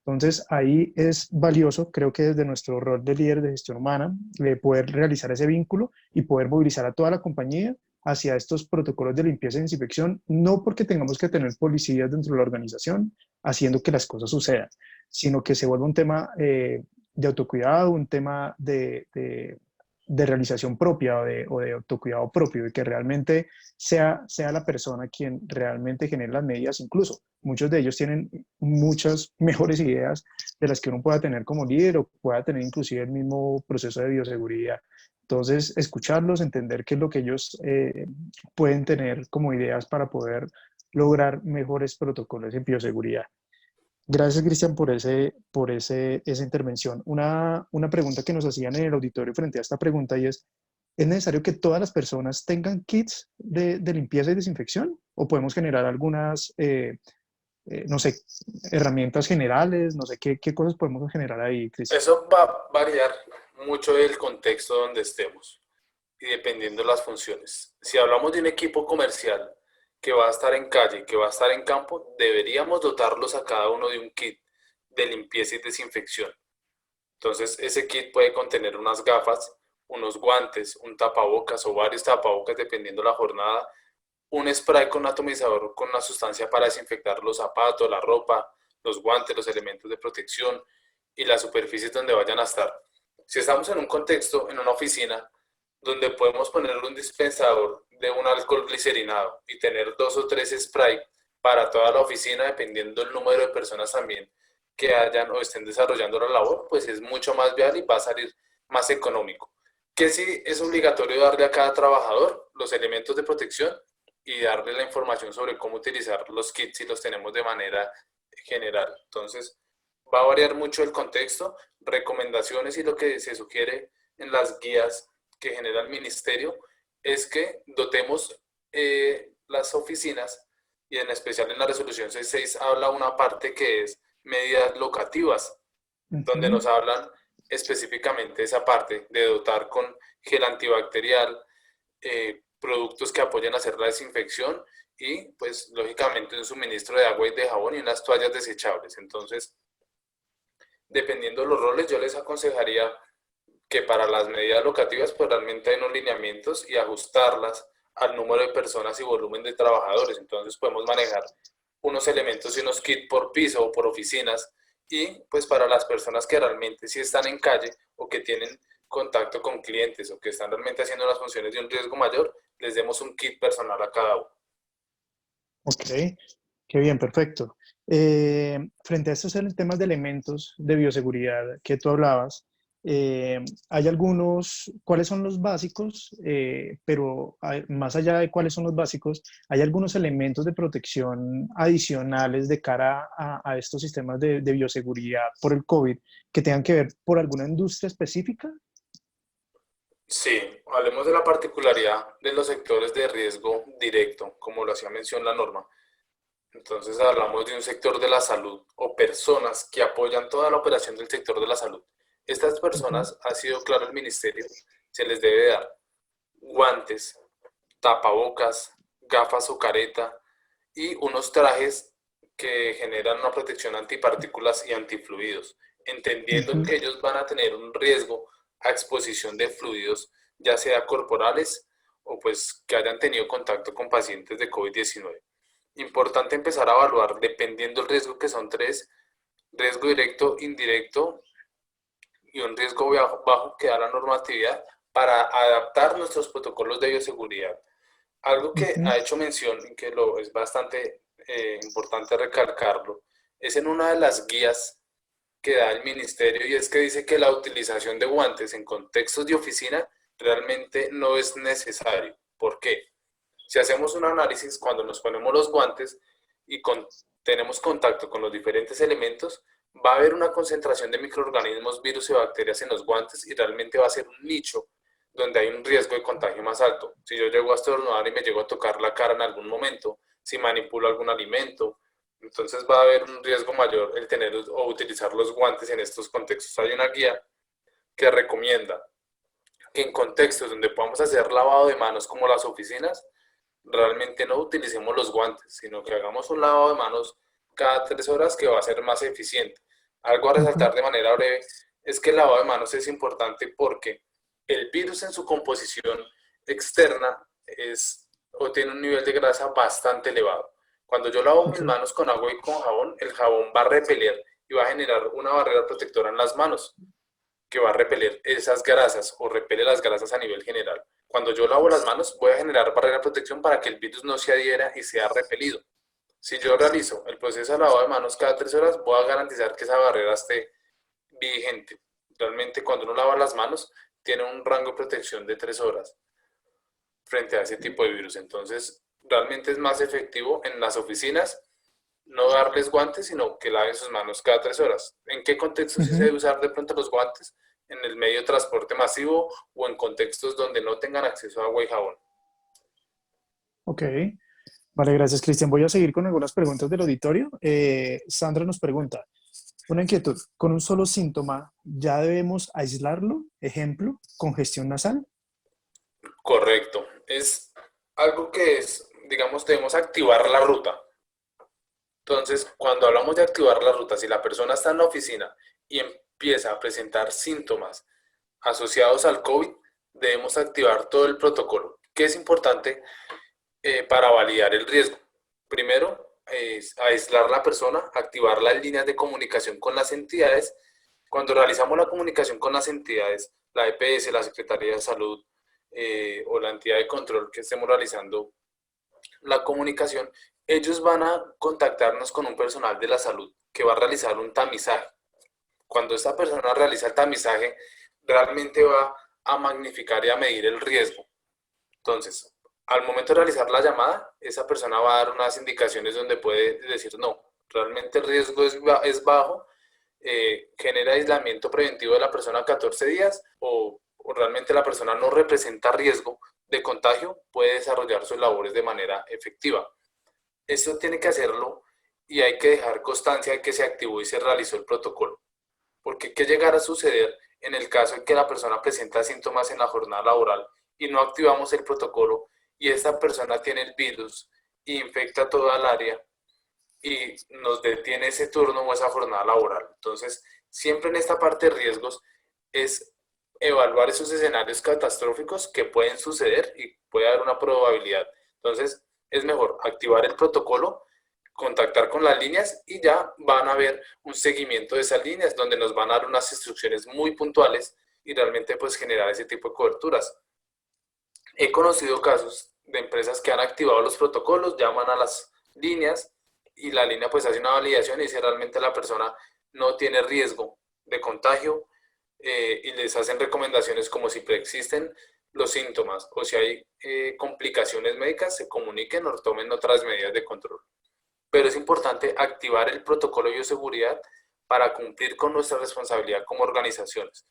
Entonces, ahí es valioso, creo que desde nuestro rol de líder de gestión humana, poder realizar ese vínculo y poder movilizar a toda la compañía hacia estos protocolos de limpieza y desinfección, no porque tengamos que tener policías dentro de la organización haciendo que las cosas sucedan, sino que se vuelva un tema de autocuidado, un tema de realización propia o de autocuidado propio, y que realmente sea la persona quien realmente genere las medidas. Incluso muchos de ellos tienen muchas mejores ideas de las que uno pueda tener como líder o pueda tener inclusive el mismo proceso de bioseguridad. Entonces, escucharlos, entender qué es lo que ellos pueden tener como ideas para poder lograr mejores protocolos en bioseguridad. Gracias, Cristian, esa intervención. Una pregunta que nos hacían en el auditorio frente a esta pregunta y ¿es necesario que todas las personas tengan kits de limpieza y desinfección? ¿O podemos generar algunas, no sé, herramientas generales? No sé, ¿qué cosas podemos generar ahí, Cristian? Eso va a variar mucho del contexto donde estemos y dependiendo de las funciones. Si hablamos de un equipo comercial que va a estar en calle, que va a estar en campo, deberíamos dotarlos a cada uno de un kit de limpieza y desinfección. Entonces, ese kit puede contener unas gafas, unos guantes, un tapabocas o varios tapabocas dependiendo la jornada, un spray con atomizador con una sustancia para desinfectar los zapatos, la ropa, los guantes, los elementos de protección y las superficies donde vayan a estar. Si estamos en un contexto, en una oficina, donde podemos poner un dispensador de un alcohol glicerinado y tener 2 o 3 spray para toda la oficina, dependiendo del número de personas también que hayan o estén desarrollando la labor, pues es mucho más viable y va a salir más económico. Que sí es obligatorio darle a cada trabajador los elementos de protección y darle la información sobre cómo utilizar los kits si los tenemos de manera general. Entonces, va a variar mucho el contexto, recomendaciones y lo que se sugiere en las guías que genera el ministerio es que dotemos las oficinas y en especial en la resolución 66 habla una parte que es medidas locativas, donde nos hablan específicamente esa parte de dotar con gel antibacterial, productos que apoyen a hacer la desinfección y pues lógicamente un suministro de agua y de jabón y unas toallas desechables. Entonces, dependiendo de los roles, yo les aconsejaría que para las medidas locativas pues realmente hay unos lineamientos y ajustarlas al número de personas y volumen de trabajadores. Entonces podemos manejar unos elementos y unos kits por piso o por oficinas y pues para las personas que realmente sí están en calle o que tienen contacto con clientes o que están realmente haciendo las funciones de un riesgo mayor, les demos un kit personal a cada uno. Ok, qué bien, perfecto. Frente a estos temas de elementos de bioseguridad que tú hablabas, Hay algunos, ¿cuáles son los básicos? Pero más allá de cuáles son los básicos, hay algunos elementos de protección adicionales de cara a estos sistemas de bioseguridad por el COVID que tengan que ver por alguna industria específica. Sí, hablemos de la particularidad de los sectores de riesgo directo, como lo hacía mención la norma. Entonces hablamos de un sector de la salud o personas que apoyan toda la operación del sector de la salud. Estas Ujú, personas, ha sido claro el ministerio, se les debe dar guantes, tapabocas, gafas o careta y unos trajes que generan una protección antipartículas y antifluidos, entendiendo ujú, que ellos van a tener un riesgo a exposición de fluidos, ya sea corporales o pues que hayan tenido contacto con pacientes de COVID-19. Importante empezar a evaluar, dependiendo del riesgo, que son tres: riesgo directo, indirecto y un riesgo bajo que da la normatividad, para adaptar nuestros protocolos de bioseguridad. Algo que ujú, ha hecho mención y que es bastante importante recalcarlo, es en una de las guías que da el ministerio, y es que dice que la utilización de guantes en contextos de oficina realmente no es necesario. ¿Por qué? Si hacemos un análisis, cuando nos ponemos los guantes y tenemos contacto con los diferentes elementos, va a haber una concentración de microorganismos, virus y bacterias en los guantes, y realmente va a ser un nicho donde hay un riesgo de contagio más alto. Si yo llego a estornudar y me llego a tocar la cara en algún momento, si manipulo algún alimento, entonces va a haber un riesgo mayor el tener o utilizar los guantes en estos contextos. Hay una guía que recomienda que en contextos donde podamos hacer lavado de manos como las oficinas, realmente no utilicemos los guantes, sino que hagamos un lavado de manos cada 3 horas, que va a ser más eficiente. Algo a ujú. resaltar de manera breve es que el lavado de manos es importante porque el virus en su composición externa o tiene un nivel de grasa bastante elevado. Cuando yo lavo mis Ok. manos con agua y con jabón, el jabón va a repeler y va a generar una barrera protectora en las manos, que va a repeler esas grasas o repele las grasas a nivel general. Cuando yo lavo las manos, voy a generar barrera de protección para que el virus no se adhiera y sea repelido. Si yo realizo el proceso de lavado de manos cada 3 horas, voy a garantizar que esa barrera esté vigente. Realmente, cuando uno lava las manos, tiene un rango de protección de 3 horas frente a ese tipo de virus. Entonces, realmente es más efectivo en las oficinas no darles guantes, sino que laven sus manos cada 3 horas. ¿En qué contexto sí se Ujú. debe usar de pronto los guantes? En el medio de transporte masivo o en contextos donde no tengan acceso a agua y jabón. Ok. Vale, gracias, Cristian. Voy a seguir con algunas preguntas del auditorio. Sandra nos pregunta, una inquietud, ¿con un solo síntoma ya debemos aislarlo? Ejemplo, congestión nasal. Correcto. Es algo que es, digamos, debemos activar la ruta. Entonces, cuando hablamos de activar la ruta, si la persona está en la oficina y empieza a presentar síntomas asociados al COVID, debemos activar todo el protocolo. ¿Qué es importante para validar el riesgo? Primero, es aislar la persona, activar las líneas de comunicación con las entidades. Cuando realizamos la comunicación con las entidades, la EPS, la Secretaría de Salud, o la entidad de control que estemos realizando la comunicación, ellos van a contactarnos con un personal de la salud que va a realizar un tamizaje. Cuando esta persona realiza el tamizaje, realmente va a magnificar y a medir el riesgo. Entonces, al momento de realizar la llamada, esa persona va a dar unas indicaciones donde puede decir: no, realmente el riesgo es bajo, genera aislamiento preventivo de la persona 14 días, o realmente la persona no representa riesgo de contagio, puede desarrollar sus labores de manera efectiva. Esto tiene que hacerlo y hay que dejar constancia de que se activó y se realizó el protocolo. Porque ¿qué llegará a suceder en el caso en que la persona presenta síntomas en la jornada laboral y no activamos el protocolo, y esta persona tiene el virus e infecta toda el área y nos detiene ese turno o esa jornada laboral? Entonces, siempre en esta parte de riesgos es evaluar esos escenarios catastróficos que pueden suceder y puede haber una probabilidad. Entonces, es mejor activar el protocolo, contactar con las líneas, y ya van a ver un seguimiento de esas líneas donde nos van a dar unas instrucciones muy puntuales y realmente pues generar ese tipo de coberturas. He conocido casos de empresas que han activado los protocolos, llaman a las líneas y la línea pues hace una validación y dice realmente la persona no tiene riesgo de contagio, y les hacen recomendaciones como si preexisten los síntomas o si hay complicaciones médicas, se comuniquen o tomen otras medidas de control. Pero es importante activar el protocolo de bioseguridad para cumplir con nuestra responsabilidad como organizaciones.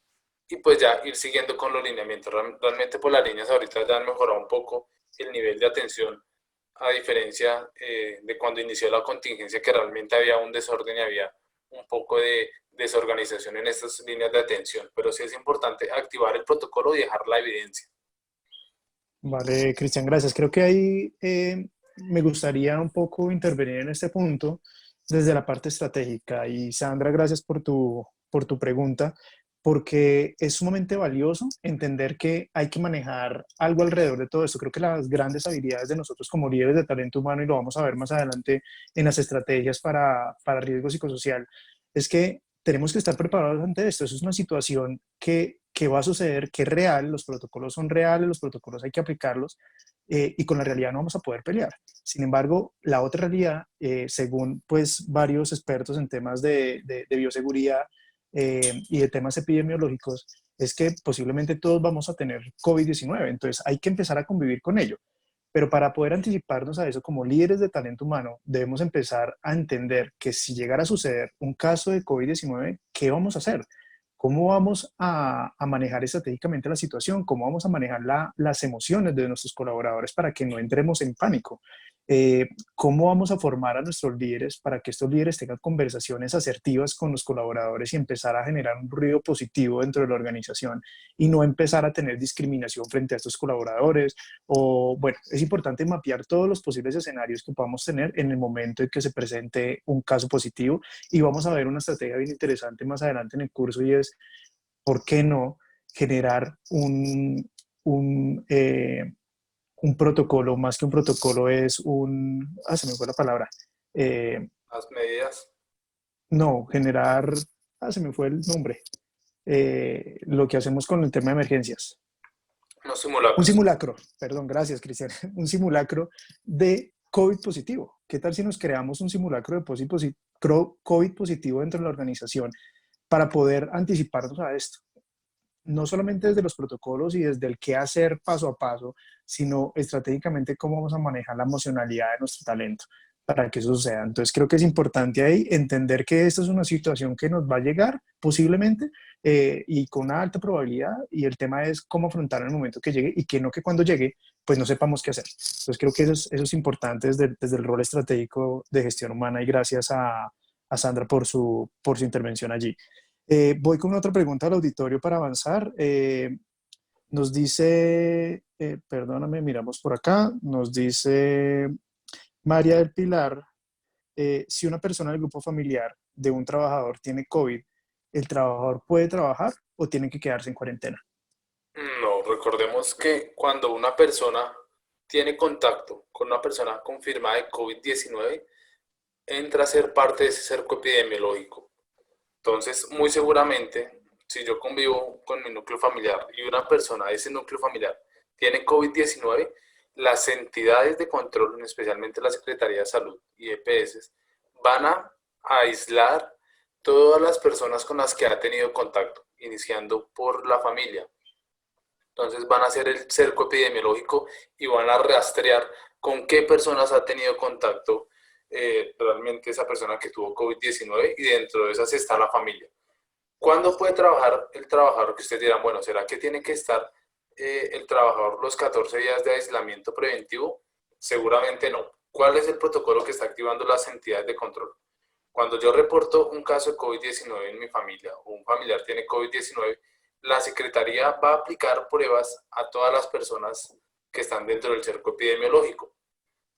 Y pues ya ir siguiendo con los lineamientos. Realmente por las líneas ahorita ya han mejorado un poco el nivel de atención, a diferencia de cuando inició la contingencia, que realmente había un desorden y había un poco de desorganización en estas líneas de atención. Pero sí es importante activar el protocolo y dejar la evidencia. Vale, Cristian, gracias. Creo que ahí me gustaría un poco intervenir en este punto desde la parte estratégica. Y Sandra, gracias por tu pregunta, porque es sumamente valioso entender que hay que manejar algo alrededor de todo esto. Creo que las grandes habilidades de nosotros como líderes de talento humano, y lo vamos a ver más adelante en las estrategias para riesgo psicosocial, es que tenemos que estar preparados ante esto. Eso es una situación que va a suceder, que es real, los protocolos son reales, los protocolos hay que aplicarlos y con la realidad no vamos a poder pelear. Sin embargo, la otra realidad, según pues varios expertos en temas de bioseguridad y de temas epidemiológicos, es que posiblemente todos vamos a tener COVID-19, entonces hay que empezar a convivir con ello. Pero para poder anticiparnos a eso como líderes de talento humano, debemos empezar a entender que si llegara a suceder un caso de COVID-19, ¿qué vamos a hacer? ¿Cómo vamos a manejar estratégicamente la situación? ¿Cómo vamos a manejar las emociones de nuestros colaboradores para que no entremos en pánico? ¿Cómo vamos a formar a nuestros líderes para que estos líderes tengan conversaciones asertivas con los colaboradores y empezar a generar un ruido positivo dentro de la organización y no empezar a tener discriminación frente a estos colaboradores? O, bueno, es importante mapear todos los posibles escenarios que podamos tener en el momento en que se presente un caso positivo y vamos a ver una estrategia bien interesante más adelante en el curso y es, ¿por qué no generar un protocolo? Más que un protocolo es se me fue la palabra. Eh, Las medidas, no, generar, se me fue el nombre. Lo que hacemos con el tema de emergencias. los Un simulacros. simulacro, perdón, gracias, Cristian. Un simulacro de COVID positivo. ¿Qué tal si nos creamos un simulacro de COVID positivo dentro de la organización para poder anticiparnos a esto? No solamente desde los protocolos y desde el qué hacer paso a paso, sino estratégicamente cómo vamos a manejar la emocionalidad de nuestro talento para que eso suceda. Entonces creo que es importante ahí entender que esta es una situación que nos va a llegar posiblemente y con una alta probabilidad, y el tema es cómo afrontar en el momento que llegue y que no que cuando llegue pues no sepamos qué hacer. Entonces creo que eso es importante desde el rol estratégico de gestión humana, y gracias a Sandra por su intervención allí. Voy con otra pregunta al auditorio para avanzar. Nos dice, perdóname, miramos por acá, nos dice María del Pilar, si una persona del grupo familiar de un trabajador tiene COVID, ¿el trabajador puede trabajar o tiene que quedarse en cuarentena? No, recordemos que cuando una persona tiene contacto con una persona confirmada de COVID-19, entra a ser parte de ese cerco epidemiológico. Entonces, muy seguramente, si yo convivo con mi núcleo familiar y una persona de ese núcleo familiar tiene COVID-19, las entidades de control, especialmente la Secretaría de Salud y EPS, van a aislar todas las personas con las que ha tenido contacto, iniciando por la familia. Entonces van a hacer el cerco epidemiológico y van a rastrear con qué personas ha tenido contacto realmente esa persona que tuvo COVID-19, y dentro de esas está la familia. ¿Cuándo puede trabajar el trabajador? Que ustedes dirán, bueno, ¿será que tiene que estar el trabajador los 14 días de aislamiento preventivo? Seguramente no. ¿Cuál es el protocolo que está activando las entidades de control? Cuando yo reporto un caso de COVID-19 en mi familia o un familiar tiene COVID-19, la Secretaría va a aplicar pruebas a todas las personas que están dentro del cerco epidemiológico.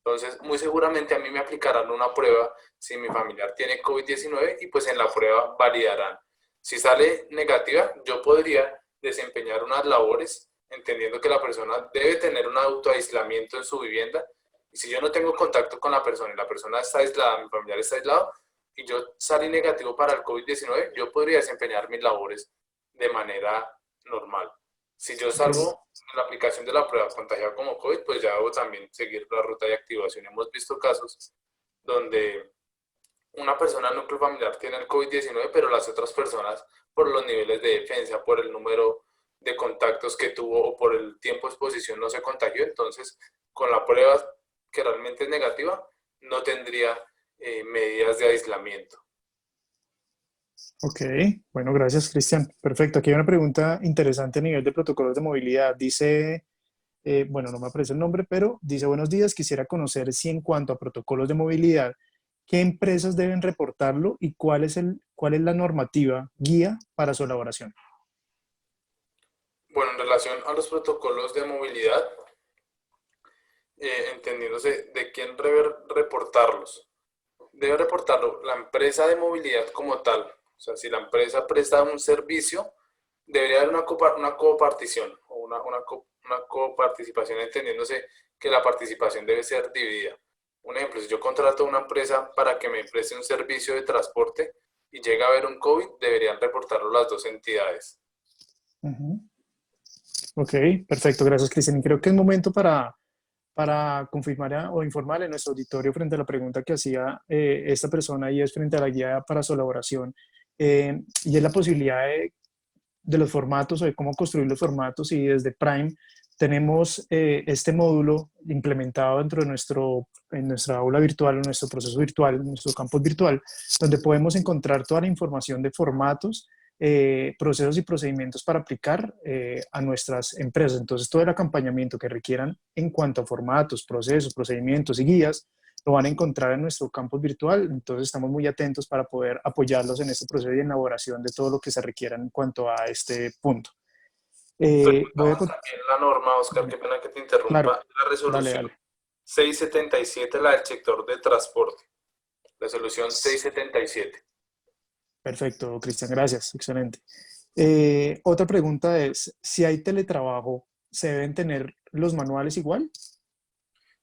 Entonces, muy seguramente a mí me aplicarán una prueba si mi familiar tiene COVID-19 y pues en la prueba validarán. Si sale negativa, yo podría desempeñar unas labores entendiendo que la persona debe tener un autoaislamiento en su vivienda, y si yo no tengo contacto con la persona y la persona está aislada, mi familiar está aislado y yo salí negativo para el COVID-19, yo podría desempeñar mis labores de manera normal. Si yo Es, salgo en la aplicación de la prueba contagiado como COVID, pues ya debo también seguir la ruta de activación. Hemos visto casos donde una persona del núcleo familiar tiene el COVID-19, pero las otras personas, por los niveles de defensa, por el número de contactos que tuvo o por el tiempo de exposición no se contagió, entonces con la prueba que realmente es negativa, no tendría medidas de aislamiento. Ok, bueno, gracias, Cristian. Perfecto. Aquí hay una pregunta interesante a nivel de protocolos de movilidad. Dice, bueno, no me aparece el nombre, pero dice, buenos días, quisiera conocer si en cuanto a protocolos de movilidad, ¿qué empresas deben reportarlo y cuál es la normativa guía para su elaboración? Bueno, en relación a los protocolos de movilidad, entendiéndose de quién debe reportarlos. Debe reportarlo la empresa de movilidad como tal. O sea, si la empresa presta un servicio, debería haber una copartición o una coparticipación, entendiéndose que la participación debe ser dividida. Un ejemplo, si yo contrato a una empresa para que me preste un servicio de transporte y llega a haber un COVID, deberían reportarlo las dos entidades. Ujú. Ok, perfecto, gracias, Cristian. Y creo que es momento para confirmar o informar a nuestro auditorio frente a la pregunta que hacía esta persona y es frente a la guía para su elaboración. Y es la posibilidad de los formatos o de cómo construir los formatos y desde Prime tenemos este módulo implementado dentro de en nuestra aula virtual, en nuestro proceso virtual, en nuestro campus virtual, donde podemos encontrar toda la información de formatos, procesos y procedimientos para aplicar a nuestras empresas. Entonces, todo el acompañamiento que requieran en cuanto a formatos, procesos, procedimientos y guías, lo van a encontrar en nuestro campus virtual. Entonces, estamos muy atentos para poder apoyarlos en este proceso y en elaboración de todo lo que se requiera en cuanto a este punto. Voy a... Recordamos también la norma, Oscar, qué pena que te Claro, interrumpa, la dale, resolución dale. 677, la del sector de transporte. Resolución 677. Perfecto, Cristian, gracias. Excelente. Otra pregunta es, si hay teletrabajo, ¿se deben tener los manuales igual?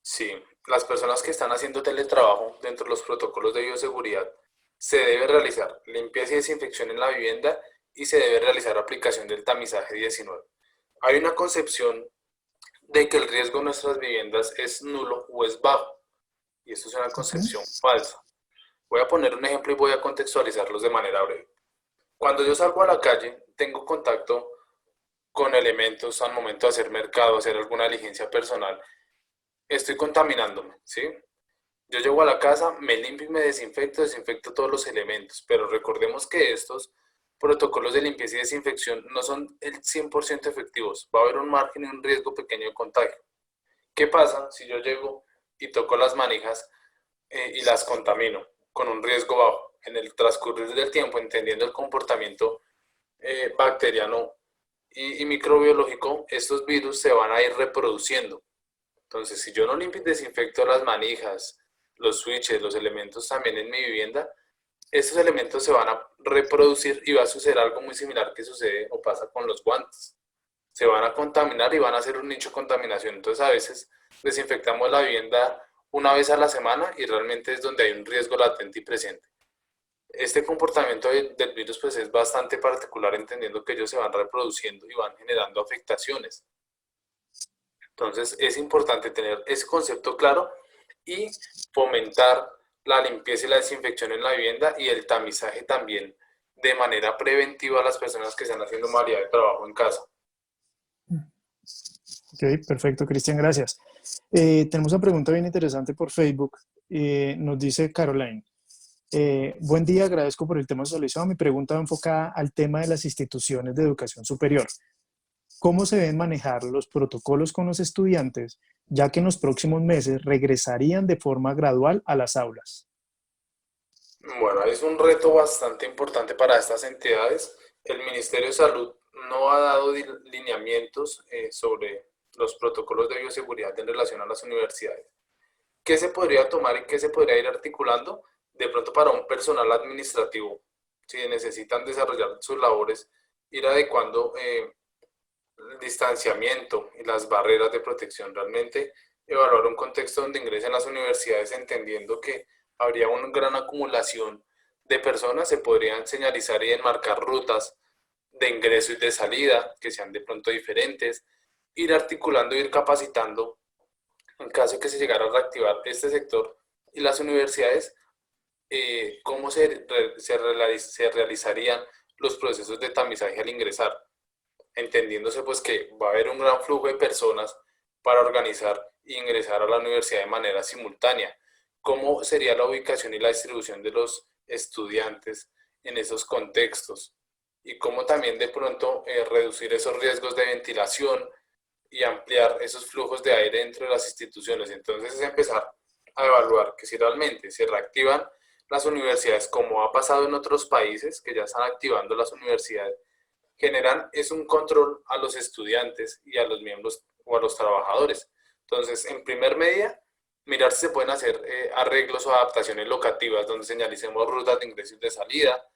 Sí, las personas que están haciendo teletrabajo dentro de los protocolos de bioseguridad se debe realizar limpieza y desinfección en la vivienda y se debe realizar aplicación del tamizaje 19. Hay una concepción de que el riesgo de nuestras viviendas es nulo o es bajo, y esto es una Ujú. concepción falsa. Voy a poner un ejemplo y voy a contextualizarlos de manera breve. Cuando yo salgo a la calle, tengo contacto con elementos al momento de hacer mercado, hacer alguna diligencia personal, estoy contaminándome, ¿sí? Yo llego a la casa, me limpio y me desinfecto todos los elementos, pero recordemos que estos protocolos de limpieza y desinfección no son el 100% efectivos. Va a haber un margen y un riesgo pequeño de contagio. ¿Qué pasa si yo llego y toco las manijas y las contamino con un riesgo bajo? En el transcurrir del tiempo, entendiendo el comportamiento bacteriano y microbiológico, estos virus se van a ir reproduciendo. Entonces, si yo no limpio y desinfecto las manijas, los switches, los elementos también en mi vivienda, estos elementos se van a reproducir y va a suceder algo muy similar que sucede o pasa con los guantes. Se van a contaminar y van a hacer un nicho de contaminación. Entonces, a veces desinfectamos la vivienda una vez a la semana y realmente es donde hay un riesgo latente y presente. Este comportamiento del virus pues es bastante particular, entendiendo que ellos se van reproduciendo y van generando afectaciones. Entonces es importante tener ese concepto claro y fomentar la limpieza y la desinfección en la vivienda y el tamizaje también de manera preventiva a las personas que están haciendo modalidad de trabajo en casa. Ok, perfecto, Cristian, gracias. Tenemos una pregunta bien interesante por Facebook. Nos dice Caroline. Buen día, agradezco por el tema solicitado. Mi pregunta va enfocada al tema de las instituciones de educación superior. ¿Cómo se deben manejar los protocolos con los estudiantes, ya que en los próximos meses regresarían de forma gradual a las aulas? Bueno, es un reto bastante importante para estas entidades. El Ministerio de Salud no ha dado lineamientos sobre los protocolos de bioseguridad en relación a las universidades. ¿Qué se podría tomar y qué se podría ir articulando? De pronto para un personal administrativo, si necesitan desarrollar sus labores, ir adecuando el distanciamiento y las barreras de protección. Realmente evaluar un contexto donde ingresen las universidades entendiendo que habría una gran acumulación de personas, se podrían señalizar y enmarcar rutas de ingreso y de salida que sean de pronto diferentes, ir articulando, ir capacitando en caso de que se llegara a reactivar este sector y las universidades cómo se realizarían los procesos de tamizaje al ingresar, entendiéndose pues que va a haber un gran flujo de personas para organizar e ingresar a la universidad de manera simultánea. ¿Cómo sería la ubicación y la distribución de los estudiantes en esos contextos? Y cómo también de pronto reducir esos riesgos de ventilación y ampliar esos flujos de aire dentro de las instituciones. Entonces es empezar a evaluar que si realmente se reactivan las universidades, como ha pasado en otros países que ya están activando las universidades, generan es un control a los estudiantes y a los miembros o a los trabajadores. Entonces, en primer medida, mirar si se pueden hacer arreglos o adaptaciones locativas donde señalicemos rutas de ingreso y de salida,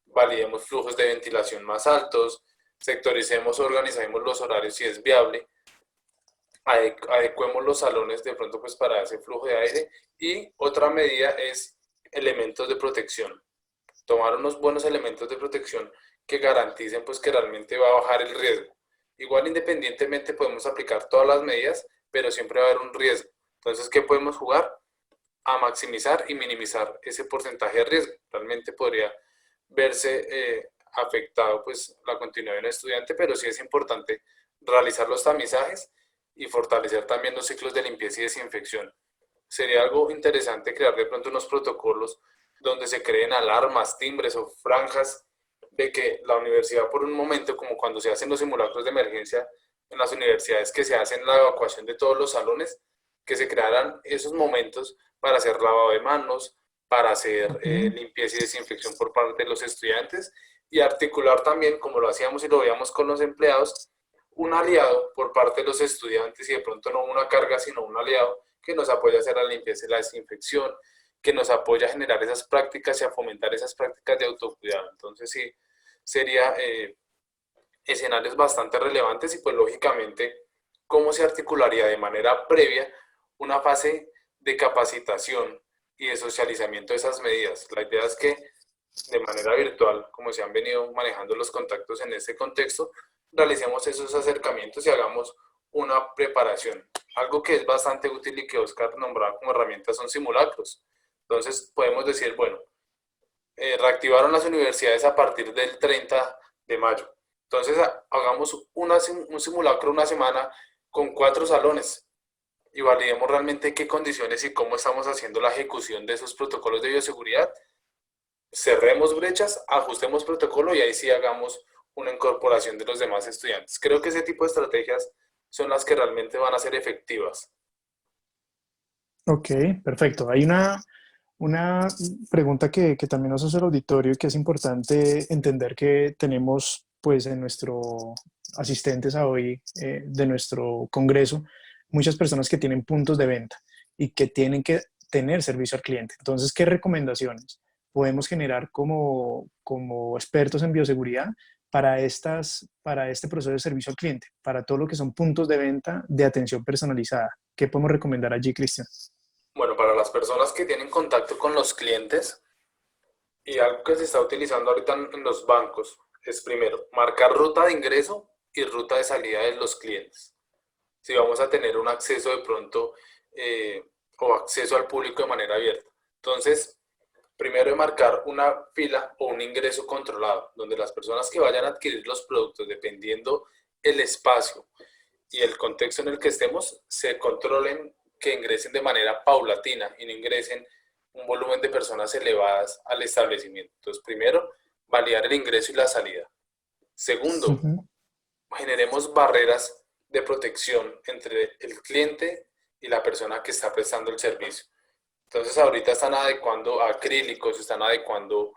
validemos flujos de ventilación más altos, sectoricemos o organicemos los horarios si es viable, adecuemos los salones de pronto pues para ese flujo de aire. Y otra medida es elementos de protección, tomar unos buenos elementos de protección que garanticen pues que realmente va a bajar el riesgo. Igual independientemente podemos aplicar todas las medidas, pero siempre va a haber un riesgo. Entonces, ¿qué podemos jugar? A maximizar y minimizar ese porcentaje de riesgo. Realmente podría verse afectado pues la continuidad de un estudiante, pero sí es importante realizar los tamizajes y fortalecer también los ciclos de limpieza y desinfección. Sería algo interesante crear de pronto unos protocolos donde se creen alarmas, timbres o franjas de que la universidad por un momento, como cuando se hacen los simulacros de emergencia en las universidades, que se hacen la evacuación de todos los salones, que se crearan esos momentos para hacer lavado de manos, para hacer limpieza y desinfección por parte de los estudiantes y articular también, como lo hacíamos y lo veíamos con los empleados, un aliado por parte de los estudiantes y de pronto no una carga, sino un aliado que nos apoya a hacer la limpieza y la desinfección, que nos apoya a generar esas prácticas y a fomentar esas prácticas de autocuidado. Entonces sí, sería escenarios bastante relevantes y pues lógicamente cómo se articularía de manera previa una fase de capacitación y de socializamiento de esas medidas. La idea es que de manera virtual, como se han venido manejando los contactos en este contexto, realicemos esos acercamientos y hagamos una preparación. Algo que es bastante útil y que Oscar nombraba como herramienta son simulacros. Entonces podemos decir, bueno, reactivaron las universidades a partir del 30 de mayo. Entonces hagamos un simulacro una semana con 4 salones y validemos realmente qué condiciones y cómo estamos haciendo la ejecución de esos protocolos de bioseguridad. Cerremos brechas, ajustemos protocolo y ahí sí hagamos una incorporación de los demás estudiantes. Creo que ese tipo de estrategias son las que realmente van a ser efectivas. Ok, perfecto. Hay una pregunta que también nos hace el auditorio y que es importante entender que tenemos pues en nuestro asistentes a hoy de nuestro congreso muchas personas que tienen puntos de venta y que tienen que tener servicio al cliente. Entonces, ¿qué recomendaciones podemos generar como expertos en bioseguridad para este proceso de servicio al cliente, para todo lo que son puntos de venta de atención personalizada? ¿Qué podemos recomendar allí, Cristian? Bueno, para las personas que tienen contacto con los clientes y algo que se está utilizando ahorita en los bancos es primero marcar ruta de ingreso y ruta de salida de los clientes. Si vamos a tener un acceso de pronto o acceso al público de manera abierta. Entonces, primero de marcar una fila o un ingreso controlado, donde las personas que vayan a adquirir los productos, dependiendo el espacio y el contexto en el que estemos, se controlen que ingresen de manera paulatina y no ingresen un volumen de personas elevadas al establecimiento. Entonces, primero, validar el ingreso y la salida. Segundo, generemos barreras de protección entre el cliente y la persona que está prestando el servicio. Entonces ahorita están adecuando acrílicos, están adecuando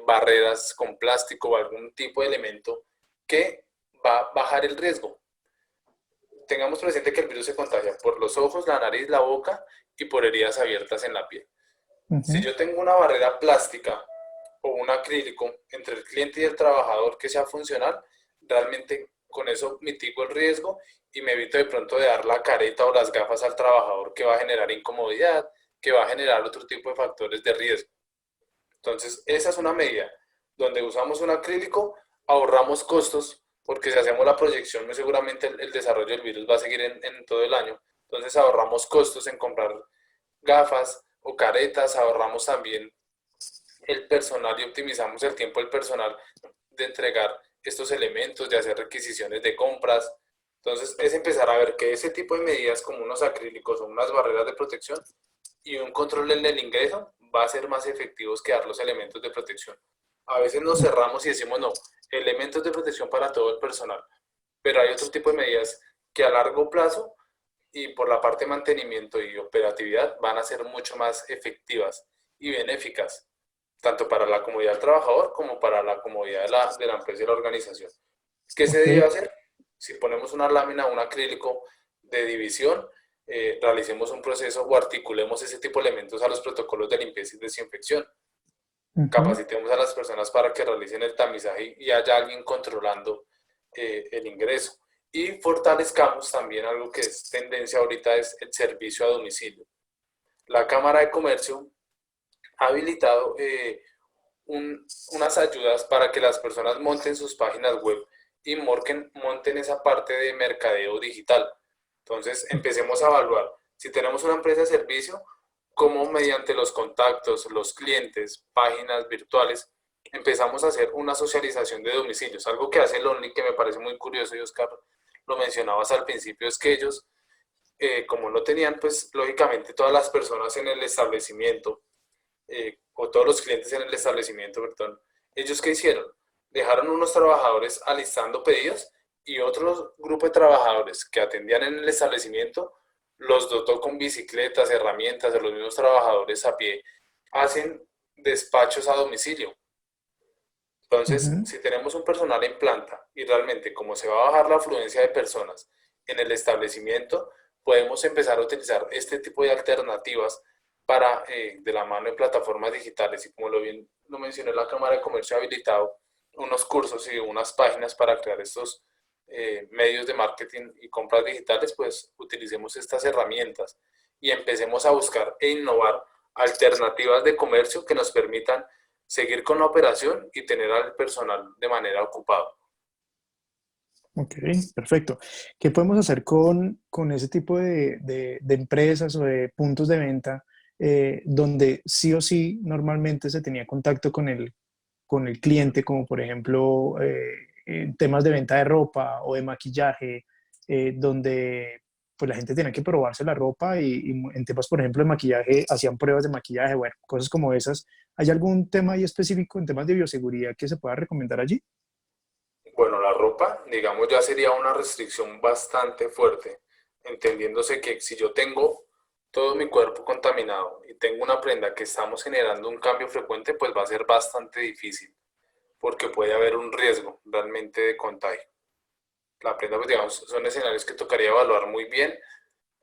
barreras con plástico o algún tipo de elemento que va a bajar el riesgo. Tengamos presente que el virus se contagia por los ojos, la nariz, la boca y por heridas abiertas en la piel. Si yo tengo una barrera plástica o un acrílico entre el cliente y el trabajador que sea funcional, realmente con eso mitigo el riesgo y me evito de pronto de dar la careta o las gafas al trabajador, que va a generar incomodidad, que va a generar otro tipo de factores de riesgo. Entonces, esa es una medida. Donde usamos un acrílico, ahorramos costos, porque si hacemos la proyección, muy seguramente el desarrollo del virus va a seguir en todo el año. Entonces, ahorramos costos en comprar gafas o caretas, ahorramos también el personal y optimizamos el tiempo del personal de entregar estos elementos, de hacer requisiciones de compras. Entonces es empezar a ver que ese tipo de medidas como unos acrílicos o unas barreras de protección y un control en el ingreso va a ser más efectivos que dar los elementos de protección. A veces nos cerramos y decimos no, elementos de protección para todo el personal, pero hay otro tipo de medidas que a largo plazo y por la parte de mantenimiento y operatividad van a ser mucho más efectivas y benéficas, tanto para la comodidad del trabajador como para la comodidad de la empresa y la organización. ¿Qué se Ok, debe hacer? Si ponemos una lámina, un acrílico de división, realicemos un proceso o articulemos ese tipo de elementos a los protocolos de limpieza y desinfección. ujú, Capacitemos a las personas para que realicen el tamizaje y haya alguien controlando el ingreso. Y fortalezcamos también algo que es tendencia ahorita, es el servicio a domicilio. La Cámara de Comercio ha habilitado unas ayudas para que las personas monten sus páginas web y monten esa parte de mercadeo digital. Entonces, empecemos a evaluar si tenemos una empresa de servicio, cómo mediante los contactos, los clientes, páginas virtuales, empezamos a hacer una socialización de domicilios. Algo que hace Lonely que me parece muy curioso y Oscar lo mencionabas al principio es que ellos, como no tenían, pues lógicamente todas las personas en el establecimiento o todos los clientes en el establecimiento, perdón, ¿ellos qué hicieron? Dejaron unos trabajadores alistando pedidos y otro grupo de trabajadores que atendían en el establecimiento los dotó con bicicletas, herramientas, de los mismos trabajadores a pie hacen despachos a domicilio. Entonces, ujú. si tenemos un personal en planta y realmente como se va a bajar la afluencia de personas en el establecimiento, podemos empezar a utilizar este tipo de alternativas para, de la mano de plataformas digitales y como bien lo mencioné, la Cámara de Comercio ha habilitado unos cursos y unas páginas para crear estos medios de marketing y compras digitales, pues utilicemos estas herramientas y empecemos a buscar e innovar alternativas de comercio que nos permitan seguir con la operación y tener al personal de manera ocupada. Ok, perfecto. ¿Qué podemos hacer con ese tipo de empresas o de puntos de venta donde sí o sí normalmente se tenía contacto con el cliente, como por ejemplo en temas de venta de ropa o de maquillaje, donde pues la gente tenía que probarse la ropa y en temas, por ejemplo, de maquillaje, hacían pruebas de maquillaje, bueno, cosas como esas. ¿Hay algún tema ahí específico en temas de bioseguridad que se pueda recomendar allí? Bueno, la ropa, digamos, ya sería una restricción bastante fuerte, entendiéndose que si yo tengo todo mi cuerpo contaminado y tengo una prenda que estamos generando un cambio frecuente, pues va a ser bastante difícil, porque puede haber un riesgo realmente de contagio. La prenda, pues digamos, son escenarios que tocaría evaluar muy bien,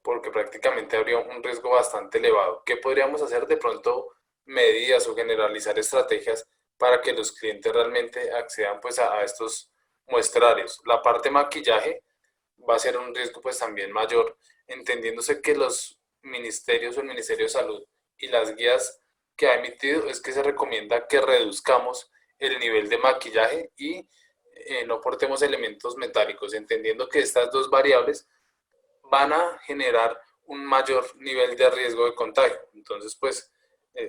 porque prácticamente habría un riesgo bastante elevado. ¿Qué podríamos hacer de pronto? Medidas o generalizar estrategias para que los clientes realmente accedan pues a estos muestrarios. La parte de maquillaje va a ser un riesgo pues también mayor, entendiéndose que los ministerios o el Ministerio de Salud y las guías que ha emitido es que se recomienda que reduzcamos el nivel de maquillaje y no portemos elementos metálicos, entendiendo que estas dos variables van a generar un mayor nivel de riesgo de contagio. Entonces, pues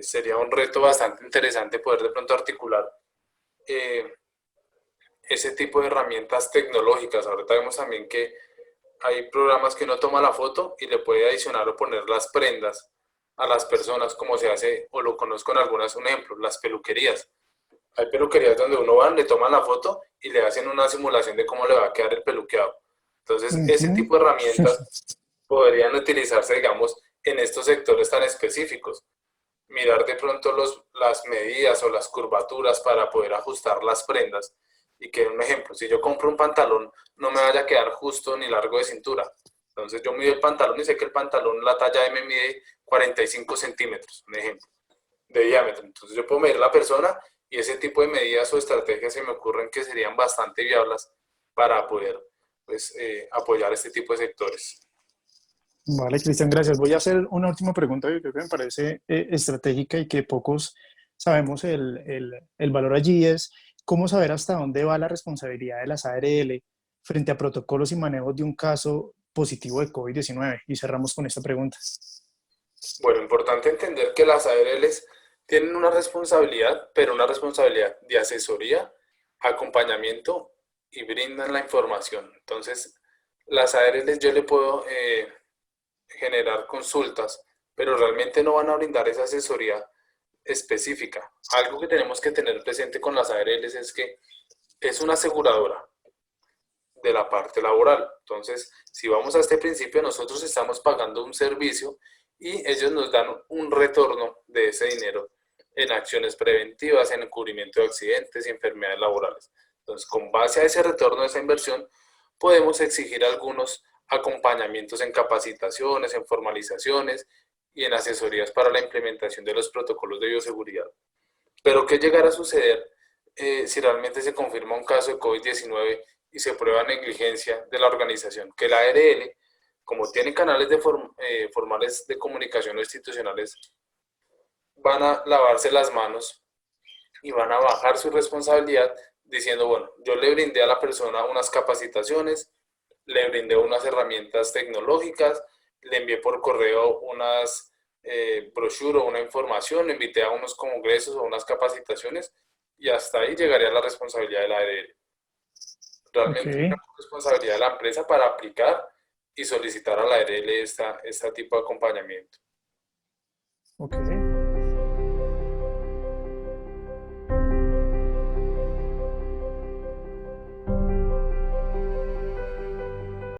sería un reto bastante interesante poder de pronto articular eh, ese tipo de herramientas tecnológicas. Ahorita vemos también que hay programas que uno toma la foto y le puede adicionar o poner las prendas a las personas, como se hace, o lo conozco en algunas, un ejemplo, las peluquerías. Hay peluquerías donde uno va, le toman la foto y le hacen una simulación de cómo le va a quedar el peluqueado. Entonces, ese Ujú. tipo de herramientas podrían utilizarse, digamos, en estos sectores tan específicos. Mirar de pronto las medidas o las curvaturas para poder ajustar las prendas. Y que un ejemplo, si yo compro un pantalón, no me vaya a quedar justo ni largo de cintura. Entonces yo mido el pantalón y sé que el pantalón, la talla M mide 45 centímetros, un ejemplo, de diámetro. Entonces yo puedo medir la persona y ese tipo de medidas o estrategias se me ocurren que serían bastante viables para poder pues, apoyar este tipo de sectores. Vale, Cristian, gracias. Voy a hacer una última pregunta que creo que me parece estratégica y que pocos sabemos el valor allí es cómo saber hasta dónde va la responsabilidad de las ARL frente a protocolos y manejos de un caso positivo de COVID-19. Y cerramos con esta pregunta. Bueno, importante entender que las ARLs tienen una responsabilidad, pero una responsabilidad de asesoría, acompañamiento y brindan la información. Entonces, las ARLs yo le puedo generar consultas, pero realmente no van a brindar esa asesoría específica. Algo que tenemos que tener presente con las ARLs es que es una aseguradora de la parte laboral. Entonces, si vamos a este principio, nosotros estamos pagando un servicio y ellos nos dan un retorno de ese dinero en acciones preventivas, en el cubrimiento de accidentes y enfermedades laborales. Entonces, con base a ese retorno de esa inversión, podemos exigir algunos acompañamientos en capacitaciones, en formalizaciones y en asesorías para la implementación de los protocolos de bioseguridad. Pero, ¿qué llegará a suceder si realmente se confirma un caso de COVID-19 y se prueba negligencia de la organización? Que la ARL, como tiene canales formales de comunicación institucionales, van a lavarse las manos y van a bajar su responsabilidad diciendo, bueno, yo le brindé a la persona unas capacitaciones, le brindé unas herramientas tecnológicas, le envié por correo unas brochuras o una información, le invité a unos congresos o unas capacitaciones y hasta ahí llegaría la responsabilidad de la ARL. Ok, Realmente es responsabilidad de la empresa para aplicar y solicitar a la ARL este tipo de acompañamiento. ok.